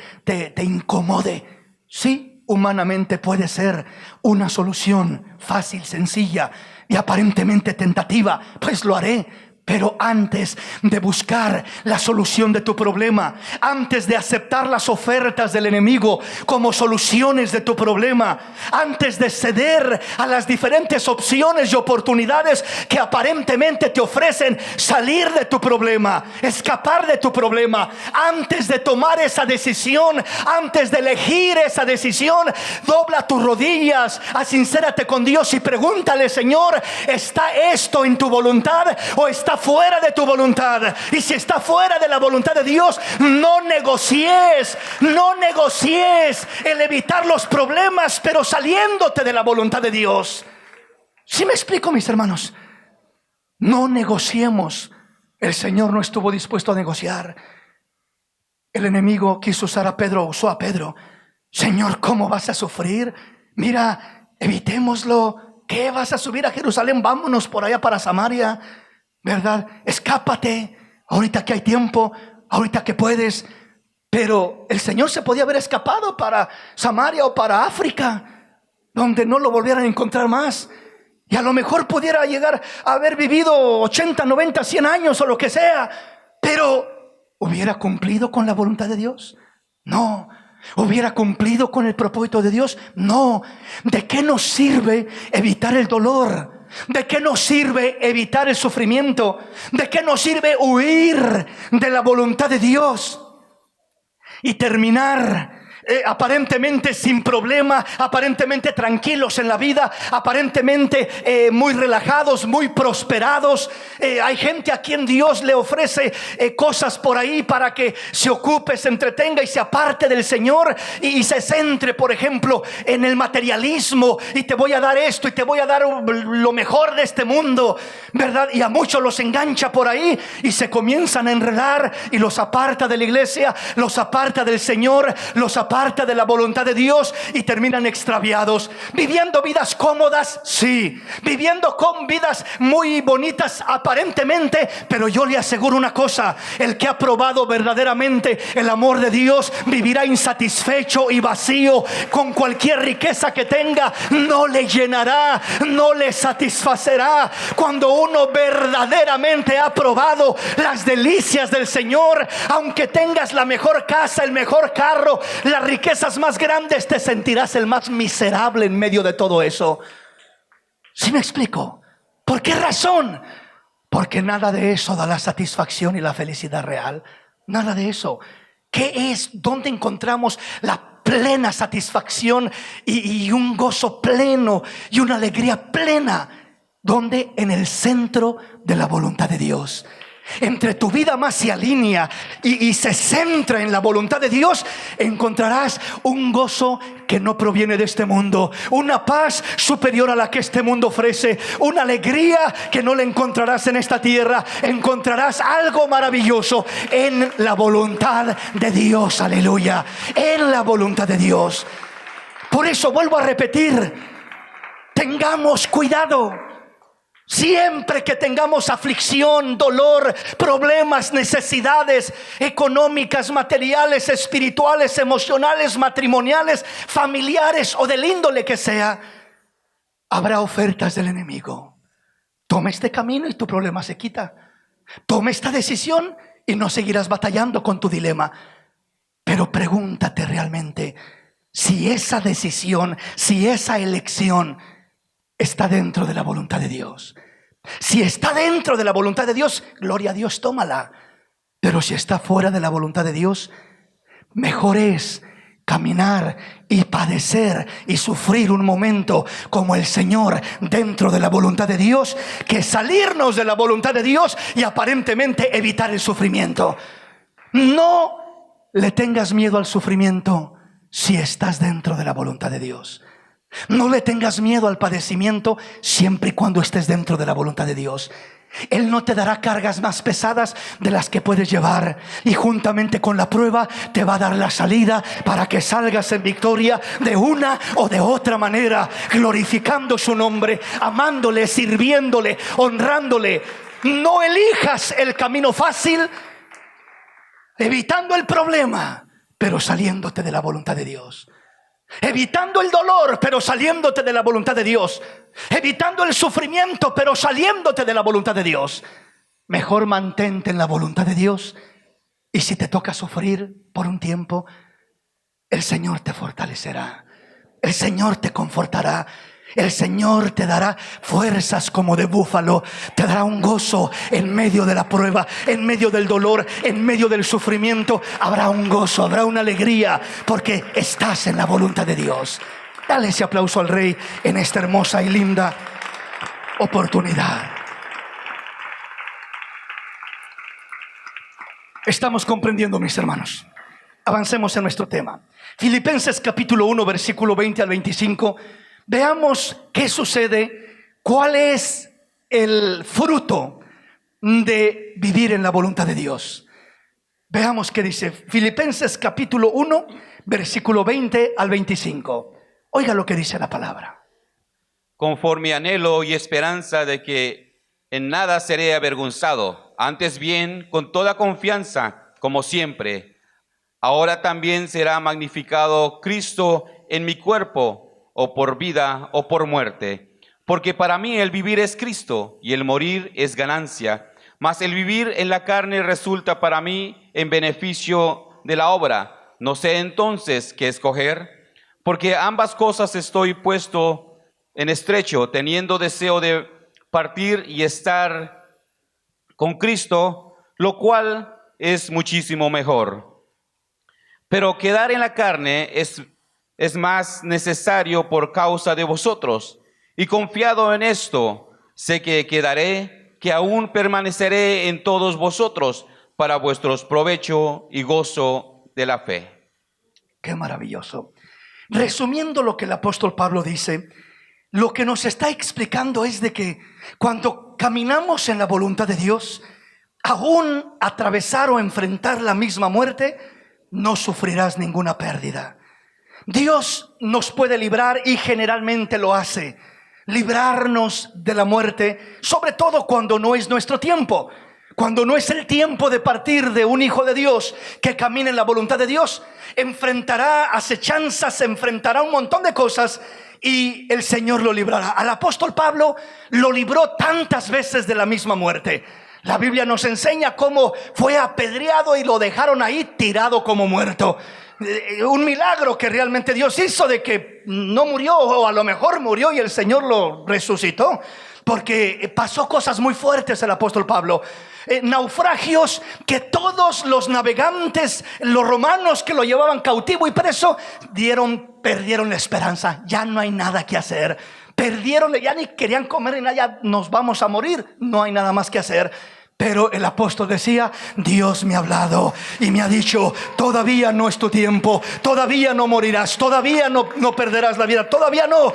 incomode. Sí, humanamente puede ser una solución fácil, sencilla y aparentemente tentativa, pues lo haré. Pero antes de buscar la solución de tu problema, antes de aceptar las ofertas del enemigo como soluciones de tu problema, antes de ceder a las diferentes opciones y oportunidades que aparentemente te ofrecen salir de tu problema, escapar de tu problema, antes de tomar esa decisión, antes de elegir esa decisión, dobla tus rodillas, asincérate con Dios y pregúntale: Señor, ¿está esto en tu voluntad o está fuera de tu voluntad? Y si está fuera de la voluntad de Dios, no negocies el evitar los problemas, pero saliéndote de la voluntad de Dios. ¿Sí me explico, mis hermanos? No negociemos. El Señor no estuvo dispuesto a negociar. El enemigo quiso usar a Pedro, usó a Pedro. Señor, ¿cómo vas a sufrir? Mira, evitémoslo. ¿Qué vas a subir a Jerusalén? Vámonos por allá para Samaria, ¿verdad? Escápate, ahorita que hay tiempo, ahorita que puedes. Pero el Señor se podía haber escapado para Samaria o para África, donde no lo volvieran a encontrar más. Y a lo mejor pudiera llegar a haber vivido 80, 90, 100 años o lo que sea. Pero ¿hubiera cumplido con la voluntad de Dios? No. ¿Hubiera cumplido con el propósito de Dios? No. ¿De qué nos sirve evitar el dolor? ¿De qué nos sirve evitar el sufrimiento? ¿De qué nos sirve huir de la voluntad de Dios y terminar aparentemente sin problema, aparentemente tranquilos en la vida, aparentemente muy relajados, muy prosperados? Hay gente a quien Dios le ofrece cosas por ahí para que se ocupe, se entretenga y se aparte del Señor y se centre, por ejemplo, en el materialismo, y te voy a dar esto y te voy a dar lo mejor de este mundo, ¿verdad? Y a muchos los engancha por ahí y se comienzan a enredar y los aparta de la iglesia, los aparta del Señor, los aparta de la voluntad de Dios, y terminan extraviados, viviendo vidas cómodas, sí, viviendo con vidas muy bonitas aparentemente, pero yo le aseguro una cosa: el que ha probado verdaderamente el amor de Dios vivirá insatisfecho y vacío. Con cualquier riqueza que tenga, no le llenará, no le satisfacerá. Cuando uno verdaderamente ha probado las delicias del Señor, aunque tengas la mejor casa, el mejor carro, las riquezas más grandes, te sentirás el más miserable en medio de todo eso. ¿Sí me explico? ¿Por qué razón? Porque nada de eso da la satisfacción y la felicidad real. Nada de eso. ¿Qué es? ¿Dónde encontramos la plena satisfacción y un gozo pleno y una alegría plena? ¿Dónde? En el centro de la voluntad de Dios. Entre tu vida más se alinea y se centra en la voluntad de Dios, encontrarás un gozo que no proviene de este mundo, una paz superior a la que este mundo ofrece, una alegría que no la encontrarás en esta tierra. Encontrarás algo maravilloso en la voluntad de Dios. Aleluya, en la voluntad de Dios. Por eso vuelvo a repetir: tengamos cuidado. Siempre que tengamos aflicción, dolor, problemas, necesidades económicas, materiales, espirituales, emocionales, matrimoniales, familiares o del índole que sea, habrá ofertas del enemigo. Toma este camino y tu problema se quita. Toma esta decisión y no seguirás batallando con tu dilema. Pero pregúntate realmente si esa decisión, si esa elección está dentro de la voluntad de Dios. Si está dentro de la voluntad de Dios, gloria a Dios, tómala. Pero si está fuera de la voluntad de Dios, mejor es caminar y padecer y sufrir un momento como el Señor dentro de la voluntad de Dios, que salirnos de la voluntad de Dios y aparentemente evitar el sufrimiento. No le tengas miedo al sufrimiento si estás dentro de la voluntad de Dios. No le tengas miedo al padecimiento siempre y cuando estés dentro de la voluntad de Dios. Él no te dará cargas más pesadas de las que puedes llevar, y juntamente con la prueba te va a dar la salida para que salgas en victoria de una o de otra manera, glorificando su nombre, amándole, sirviéndole, honrándole. No elijas el camino fácil, evitando el problema, pero saliéndote de la voluntad de Dios. Evitando el dolor, pero saliéndote de la voluntad de Dios. Evitando el sufrimiento, pero saliéndote de la voluntad de Dios. Mejor mantente en la voluntad de Dios. Y si te toca sufrir por un tiempo, el Señor te fortalecerá. El Señor te confortará. El Señor te dará fuerzas como de búfalo. Te dará un gozo en medio de la prueba, en medio del dolor, en medio del sufrimiento. Habrá un gozo, habrá una alegría, porque estás en la voluntad de Dios. Dale ese aplauso al Rey en esta hermosa y linda oportunidad. Estamos comprendiendo, mis hermanos. Avancemos en nuestro tema. Filipenses capítulo 1, versículo 20 al 25. Veamos qué sucede, cuál es el fruto de vivir en la voluntad de Dios. Veamos qué dice Filipenses capítulo 1, versículo 20 al 25. Oiga lo que dice la palabra. Conforme anhelo y esperanza de que en nada seré avergonzado, antes bien, con toda confianza, como siempre, ahora también será magnificado Cristo en mi cuerpo, o por vida o por muerte. Porque para mí el vivir es Cristo y el morir es ganancia. Mas el vivir en la carne resulta para mí en beneficio de la obra. No sé entonces qué escoger, porque ambas cosas estoy puesto en estrecho, teniendo deseo de partir y estar con Cristo, lo cual es muchísimo mejor. Pero quedar en la carne es más necesario por causa de vosotros, y confiado en esto, sé que quedaré, que aún permaneceré en todos vosotros para vuestros provecho y gozo de la fe. Qué maravilloso. Resumiendo lo que el apóstol Pablo dice, lo que nos está explicando es de que cuando caminamos en la voluntad de Dios, aún atravesar o enfrentar la misma muerte, no sufrirás ninguna pérdida. Dios nos puede librar, y generalmente lo hace, librarnos de la muerte, sobre todo cuando no es nuestro tiempo, cuando no es el tiempo de partir de un hijo de Dios que camina en la voluntad de Dios. Enfrentará acechanzas, enfrentará un montón de cosas, y el Señor lo librará. Al apóstol Pablo lo libró tantas veces de la misma muerte. La Biblia nos enseña cómo fue apedreado y lo dejaron ahí tirado como muerto. Un milagro que realmente Dios hizo, de que no murió, o a lo mejor murió y el Señor lo resucitó, porque pasó cosas muy fuertes el apóstol Pablo. Naufragios que todos los navegantes, los romanos que lo llevaban cautivo y preso, perdieron la esperanza. Ya no hay nada que hacer. Ya ni querían comer ni nada, ya nos vamos a morir, no hay nada más que hacer. Pero el apóstol decía: Dios me ha hablado y me ha dicho, todavía no es tu tiempo, todavía no morirás, todavía no perderás la vida, todavía no.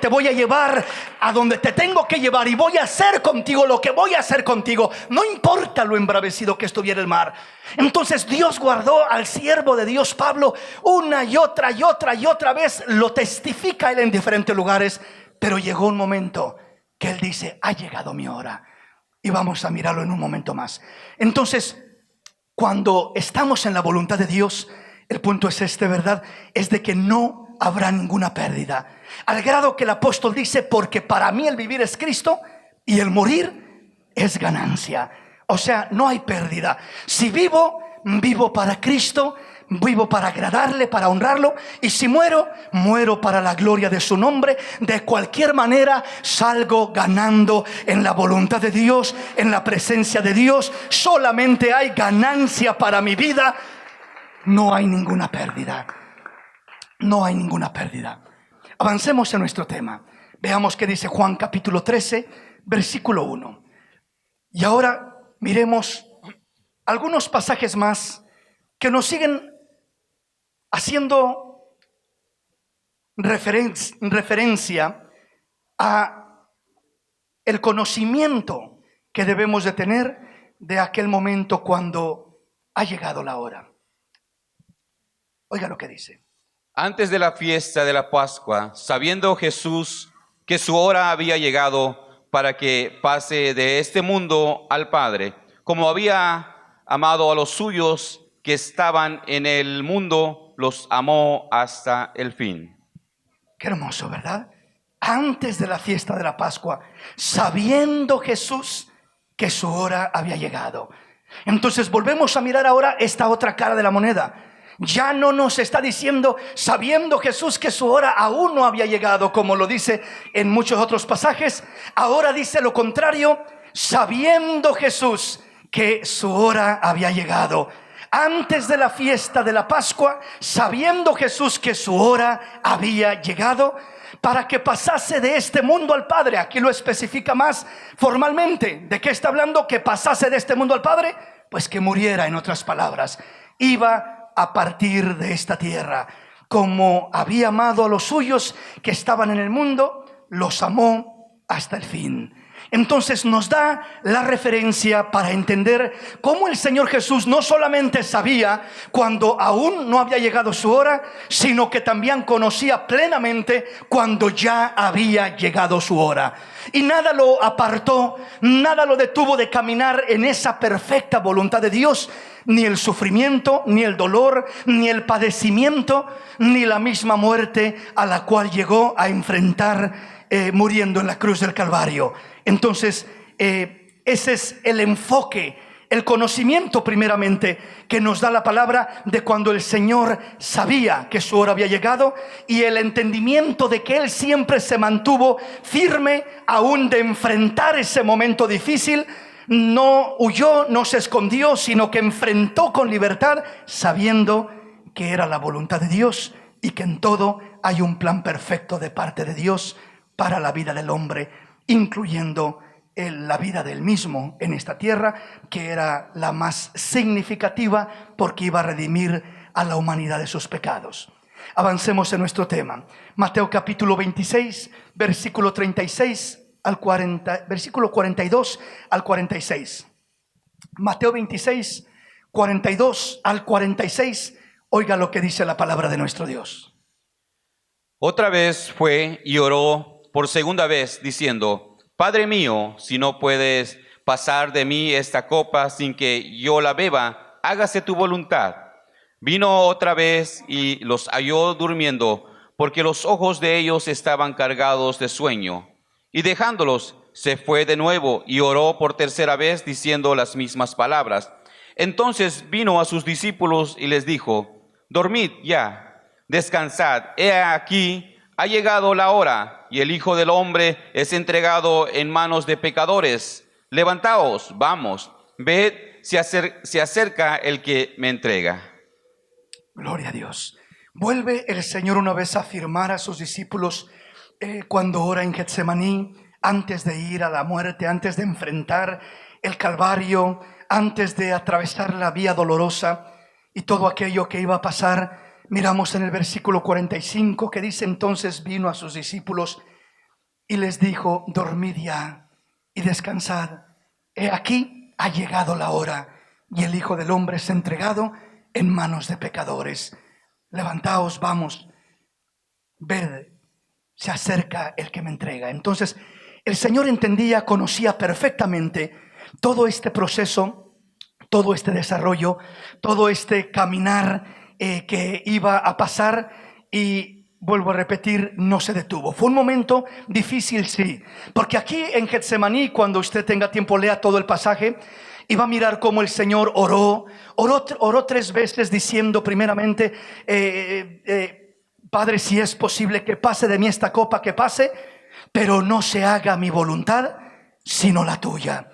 Te voy a llevar a donde te tengo que llevar, y voy a hacer contigo lo que voy a hacer contigo, no importa lo embravecido que estuviera el mar. Entonces Dios guardó al siervo de Dios Pablo una y otra y otra y otra vez. Lo testifica él en diferentes lugares. Pero llegó un momento que Él dice, ha llegado mi hora. Y vamos a mirarlo en un momento más. Entonces, cuando estamos en la voluntad de Dios, el punto es este, ¿verdad? Es de que no habrá ninguna pérdida. Al grado que el apóstol dice, porque para mí el vivir es Cristo y el morir es ganancia. O sea, no hay pérdida. Si vivo, vivo para Cristo, vivo para agradarle, para honrarlo. Y si muero, muero para la gloria de su nombre. De cualquier manera, salgo ganando en la voluntad de Dios, en la presencia de Dios. Solamente hay ganancia para mi vida. No hay ninguna pérdida. No hay ninguna pérdida. Avancemos en nuestro tema. Veamos qué dice Juan capítulo 13, versículo 1. Y ahora miremos algunos pasajes más que nos siguen haciendo referencia a el conocimiento que debemos de tener de aquel momento cuando ha llegado la hora. Oiga lo que dice. Antes de la fiesta de la Pascua, sabiendo Jesús que su hora había llegado para que pase de este mundo al Padre, como había amado a los suyos que estaban en el mundo, los amó hasta el fin. Qué hermoso, ¿verdad? Antes de la fiesta de la Pascua, sabiendo Jesús que su hora había llegado. Entonces volvemos a mirar ahora esta otra cara de la moneda. Ya no nos está diciendo, sabiendo Jesús que su hora aún no había llegado, como lo dice en muchos otros pasajes. Ahora dice lo contrario, sabiendo Jesús que su hora había llegado. Antes de la fiesta de la Pascua, sabiendo Jesús que su hora había llegado, para que pasase de este mundo al Padre. Aquí lo especifica más formalmente. ¿De qué está hablando? Que pasase de este mundo al Padre. Pues que muriera, en otras palabras. Iba a partir de esta tierra. Como había amado a los suyos que estaban en el mundo, los amó hasta el fin. Entonces nos da la referencia para entender cómo el Señor Jesús no solamente sabía cuando aún no había llegado su hora, sino que también conocía plenamente cuando ya había llegado su hora. Y nada lo apartó, nada lo detuvo de caminar en esa perfecta voluntad de Dios. Ni el sufrimiento, ni el dolor, ni el padecimiento, ni la misma muerte a la cual llegó a enfrentar muriendo en la cruz del Calvario. Entonces, ese es el enfoque, el conocimiento primeramente que nos da la palabra de cuando el Señor sabía que su hora había llegado, y el entendimiento de que Él siempre se mantuvo firme aún de enfrentar ese momento difícil. No huyó, no se escondió, sino que enfrentó con libertad, sabiendo que era la voluntad de Dios y que en todo hay un plan perfecto de parte de Dios para la vida del hombre, incluyendo la vida del mismo en esta tierra, que era la más significativa porque iba a redimir a la humanidad de sus pecados. Avancemos en nuestro tema. Mateo capítulo 26, versículo 36 al 40, versículo 42 al 46. Mateo 26, 42 al 46. Oiga lo que dice la palabra de nuestro Dios. Otra vez fue y oró por segunda vez, diciendo: Padre mío, si no puedes pasar de mí esta copa sin que yo la beba, hágase tu voluntad. Vino otra vez y los halló durmiendo, porque los ojos de ellos estaban cargados de sueño. Y dejándolos, se fue de nuevo y oró por tercera vez, diciendo las mismas palabras. Entonces vino a sus discípulos y les dijo: Dormid ya, descansad, he aquí, ha llegado la hora, y el Hijo del Hombre es entregado en manos de pecadores. Levantaos, vamos, ved, se acerca el que me entrega. Gloria a Dios. Vuelve el Señor una vez a afirmar a sus discípulos cuando ora en Getsemaní, antes de ir a la muerte, antes de enfrentar el Calvario, antes de atravesar la vía dolorosa y todo aquello que iba a pasar. Miramos en el versículo 45 que dice: entonces vino a sus discípulos y les dijo: dormid ya y descansad. He aquí, ha llegado la hora, y el Hijo del Hombre es entregado en manos de pecadores. Levantaos, vamos, ved, se acerca el que me entrega. Entonces, El Señor entendía, conocía perfectamente todo este proceso, todo este desarrollo, todo este caminar que iba a pasar, y vuelvo a repetir, no se detuvo. Fue un momento difícil, sí, porque aquí en Getsemaní, cuando usted tenga tiempo, lea todo el pasaje y va a mirar cómo el Señor oró 3 veces diciendo primeramente, Padre, si es posible que pase de mí esta copa, que pase, pero no se haga mi voluntad, sino la tuya.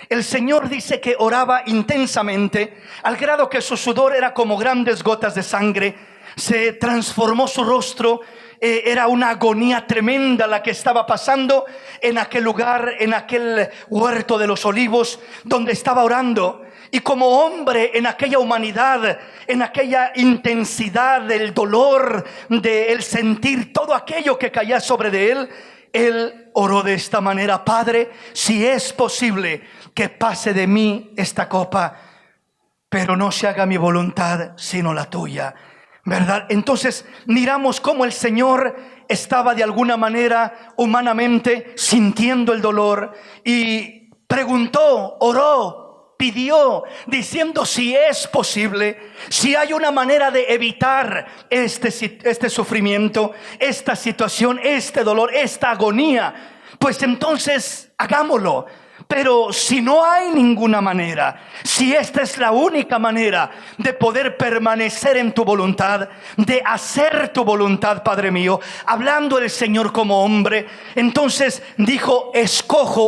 El Señor dice que oraba intensamente, al grado que su sudor era como grandes gotas de sangre. Se transformó su rostro, era una agonía tremenda la que estaba pasando en aquel lugar, en aquel huerto de los olivos donde estaba orando. Y como hombre, en aquella humanidad, en aquella intensidad del dolor, del sentir todo aquello que caía sobre de él, él oró de esta manera: Padre, si es posible que pase de mí esta copa, pero no se haga mi voluntad sino la tuya. ¿Verdad? Entonces miramos cómo el Señor estaba de alguna manera humanamente sintiendo el dolor, y preguntó, oró, pidió, diciendo: si es posible, si hay una manera de evitar este sufrimiento, esta situación, este dolor, esta agonía, pues entonces hagámoslo. Pero si no hay ninguna manera, si esta es la única manera de poder permanecer en tu voluntad, de hacer tu voluntad, Padre mío, hablando el Señor como hombre, entonces dijo: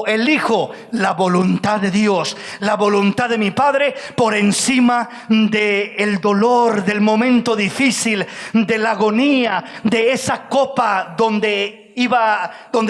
elijo la voluntad de Dios, la voluntad de mi Padre, por encima del dolor, del momento difícil, de la agonía, de esa copa donde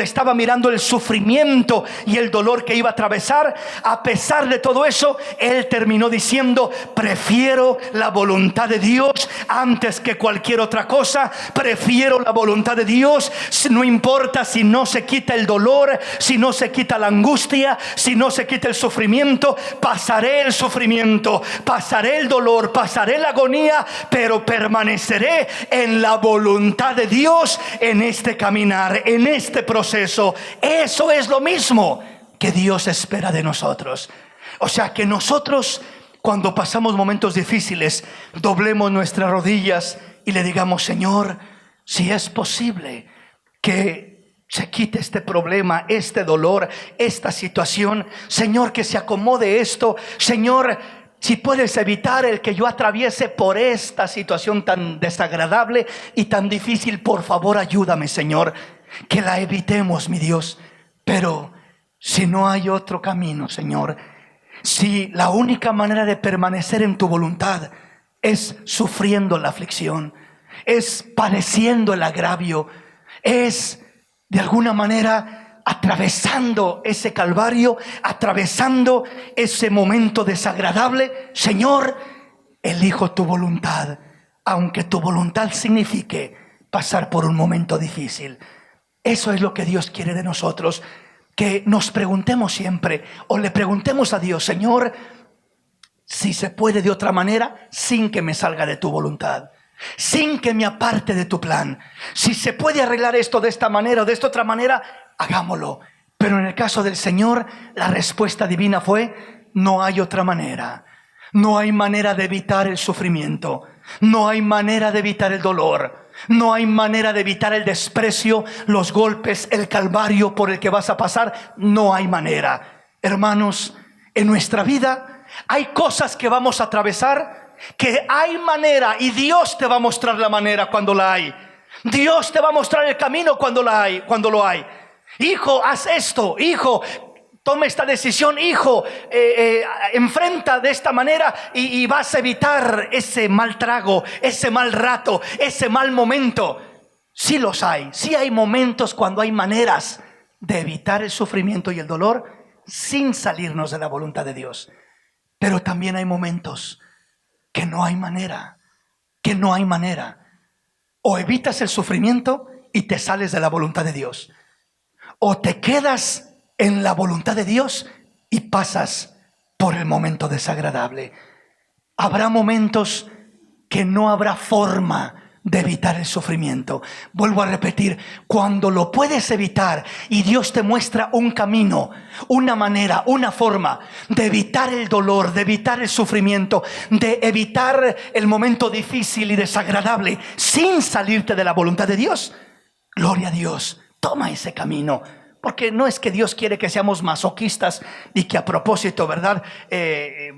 estaba mirando el sufrimiento y el dolor que iba a atravesar. A pesar de todo eso, él terminó diciendo: prefiero la voluntad de Dios antes que cualquier otra cosa. Prefiero la voluntad de Dios, no importa si no se quita el dolor, si no se quita la angustia, si no se quita el sufrimiento. Pasaré el sufrimiento, pasaré el dolor, pasaré la agonía, pero permaneceré en la voluntad de Dios en este caminar, en este proceso. Eso es lo mismo que Dios espera de nosotros. O sea, que nosotros, cuando pasamos momentos difíciles, doblemos nuestras rodillas y le digamos: Señor, si es posible que se quite este problema, este dolor, esta situación, Señor, que se acomode esto, Señor, si puedes evitar el que yo atraviese por esta situación tan desagradable y tan difícil, por favor ayúdame, Señor, que la evitemos, mi Dios. Pero si no hay otro camino, Señor, si la única manera de permanecer en tu voluntad es sufriendo la aflicción, es padeciendo el agravio, es de alguna manera atravesando ese calvario, atravesando ese momento desagradable, Señor, elijo tu voluntad, aunque tu voluntad signifique pasar por un momento difícil. Eso es lo que Dios quiere de nosotros, que nos preguntemos siempre, o le preguntemos a Dios: Señor, si se puede de otra manera, sin que me salga de tu voluntad, sin que me aparte de tu plan. Si se puede arreglar esto de esta manera o de esta otra manera, hagámoslo. Pero en el caso del Señor, la respuesta divina fue: no hay otra manera. No hay manera de evitar el sufrimiento, no hay manera de evitar el dolor, no hay manera de evitar el desprecio, los golpes, el calvario por el que vas a pasar. No hay manera. Hermanos, en nuestra vida hay cosas que vamos a atravesar, que hay manera, y Dios te va a mostrar la manera cuando la hay. Dios te va a mostrar el camino cuando lo hay. Hijo, haz esto. Hijo, toma esta decisión. Hijo, enfrenta de esta manera y vas a evitar ese mal trago, ese mal rato, ese mal momento. Sí los hay. Sí hay momentos cuando hay maneras de evitar el sufrimiento y el dolor sin salirnos de la voluntad de Dios. Pero también hay momentos que no hay manera, O evitas el sufrimiento y te sales de la voluntad de Dios, o te quedas en la voluntad de Dios y pasas por el momento desagradable. Habrá momentos que no habrá forma de evitar el sufrimiento. Vuelvo a repetir, cuando lo puedes evitar y Dios te muestra un camino, una manera, una forma de evitar el dolor, de evitar el sufrimiento, de evitar el momento difícil y desagradable sin salirte de la voluntad de Dios, gloria a Dios, toma ese camino. Porque no es que Dios quiere que seamos masoquistas y que a propósito, ¿verdad?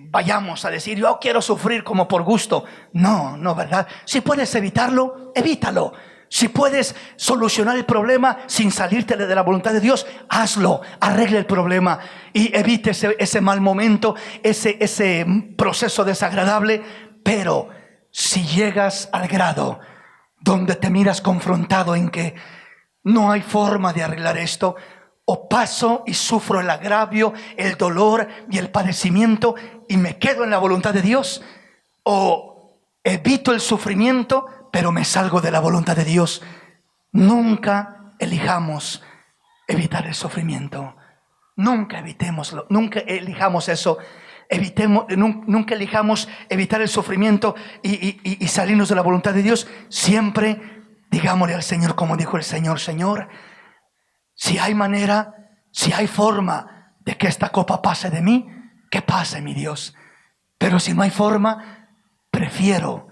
Vayamos a decir, yo quiero sufrir como por gusto. No, ¿verdad? Si puedes evitarlo, evítalo. Si puedes solucionar el problema sin salirte de la voluntad de Dios, hazlo, arregle el problema y evite ese mal momento, ese proceso desagradable. Pero si llegas al grado donde te miras confrontado en que no hay forma de arreglar esto, o paso y sufro el agravio, el dolor y el padecimiento y me quedo en la voluntad de Dios, o evito el sufrimiento pero me salgo de la voluntad de Dios. Nunca elijamos evitar el sufrimiento. Nunca evitémoslo, nunca elijamos eso. Nunca elijamos evitar el sufrimiento y salirnos de la voluntad de Dios. Siempre digámosle al Señor, como dijo el Señor: Señor, si hay manera, si hay forma de que esta copa pase de mí, que pase, mi Dios. Pero si no hay forma, prefiero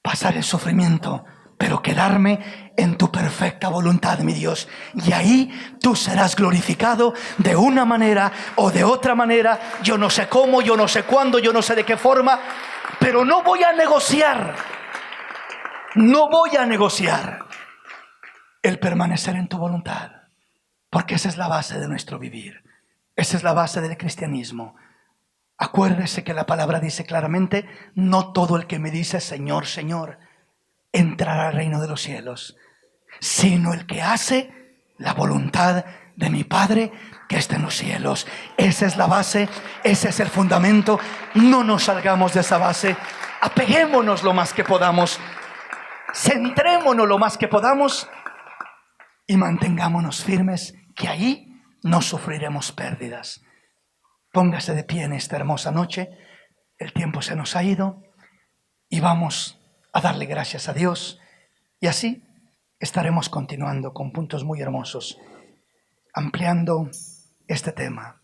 pasar el sufrimiento, pero quedarme en tu perfecta voluntad, mi Dios. Y ahí tú serás glorificado de una manera o de otra manera. Yo no sé cómo, yo no sé cuándo, yo no sé de qué forma, pero no voy a negociar. No voy a negociar el permanecer en tu voluntad. Porque esa es la base de nuestro vivir. Esa es la base del cristianismo. Acuérdese que la palabra dice claramente: no todo el que me dice Señor, Señor, entrará al reino de los cielos, sino el que hace la voluntad de mi Padre que está en los cielos. Esa es la base, ese es el fundamento. No nos salgamos de esa base. Apeguémonos lo más que podamos. Centrémonos lo más que podamos y mantengámonos firmes, que ahí no sufriremos pérdidas. Póngase de pie en esta hermosa noche. El tiempo se nos ha ido y vamos a darle gracias a Dios. Y así estaremos continuando con puntos muy hermosos, ampliando este tema.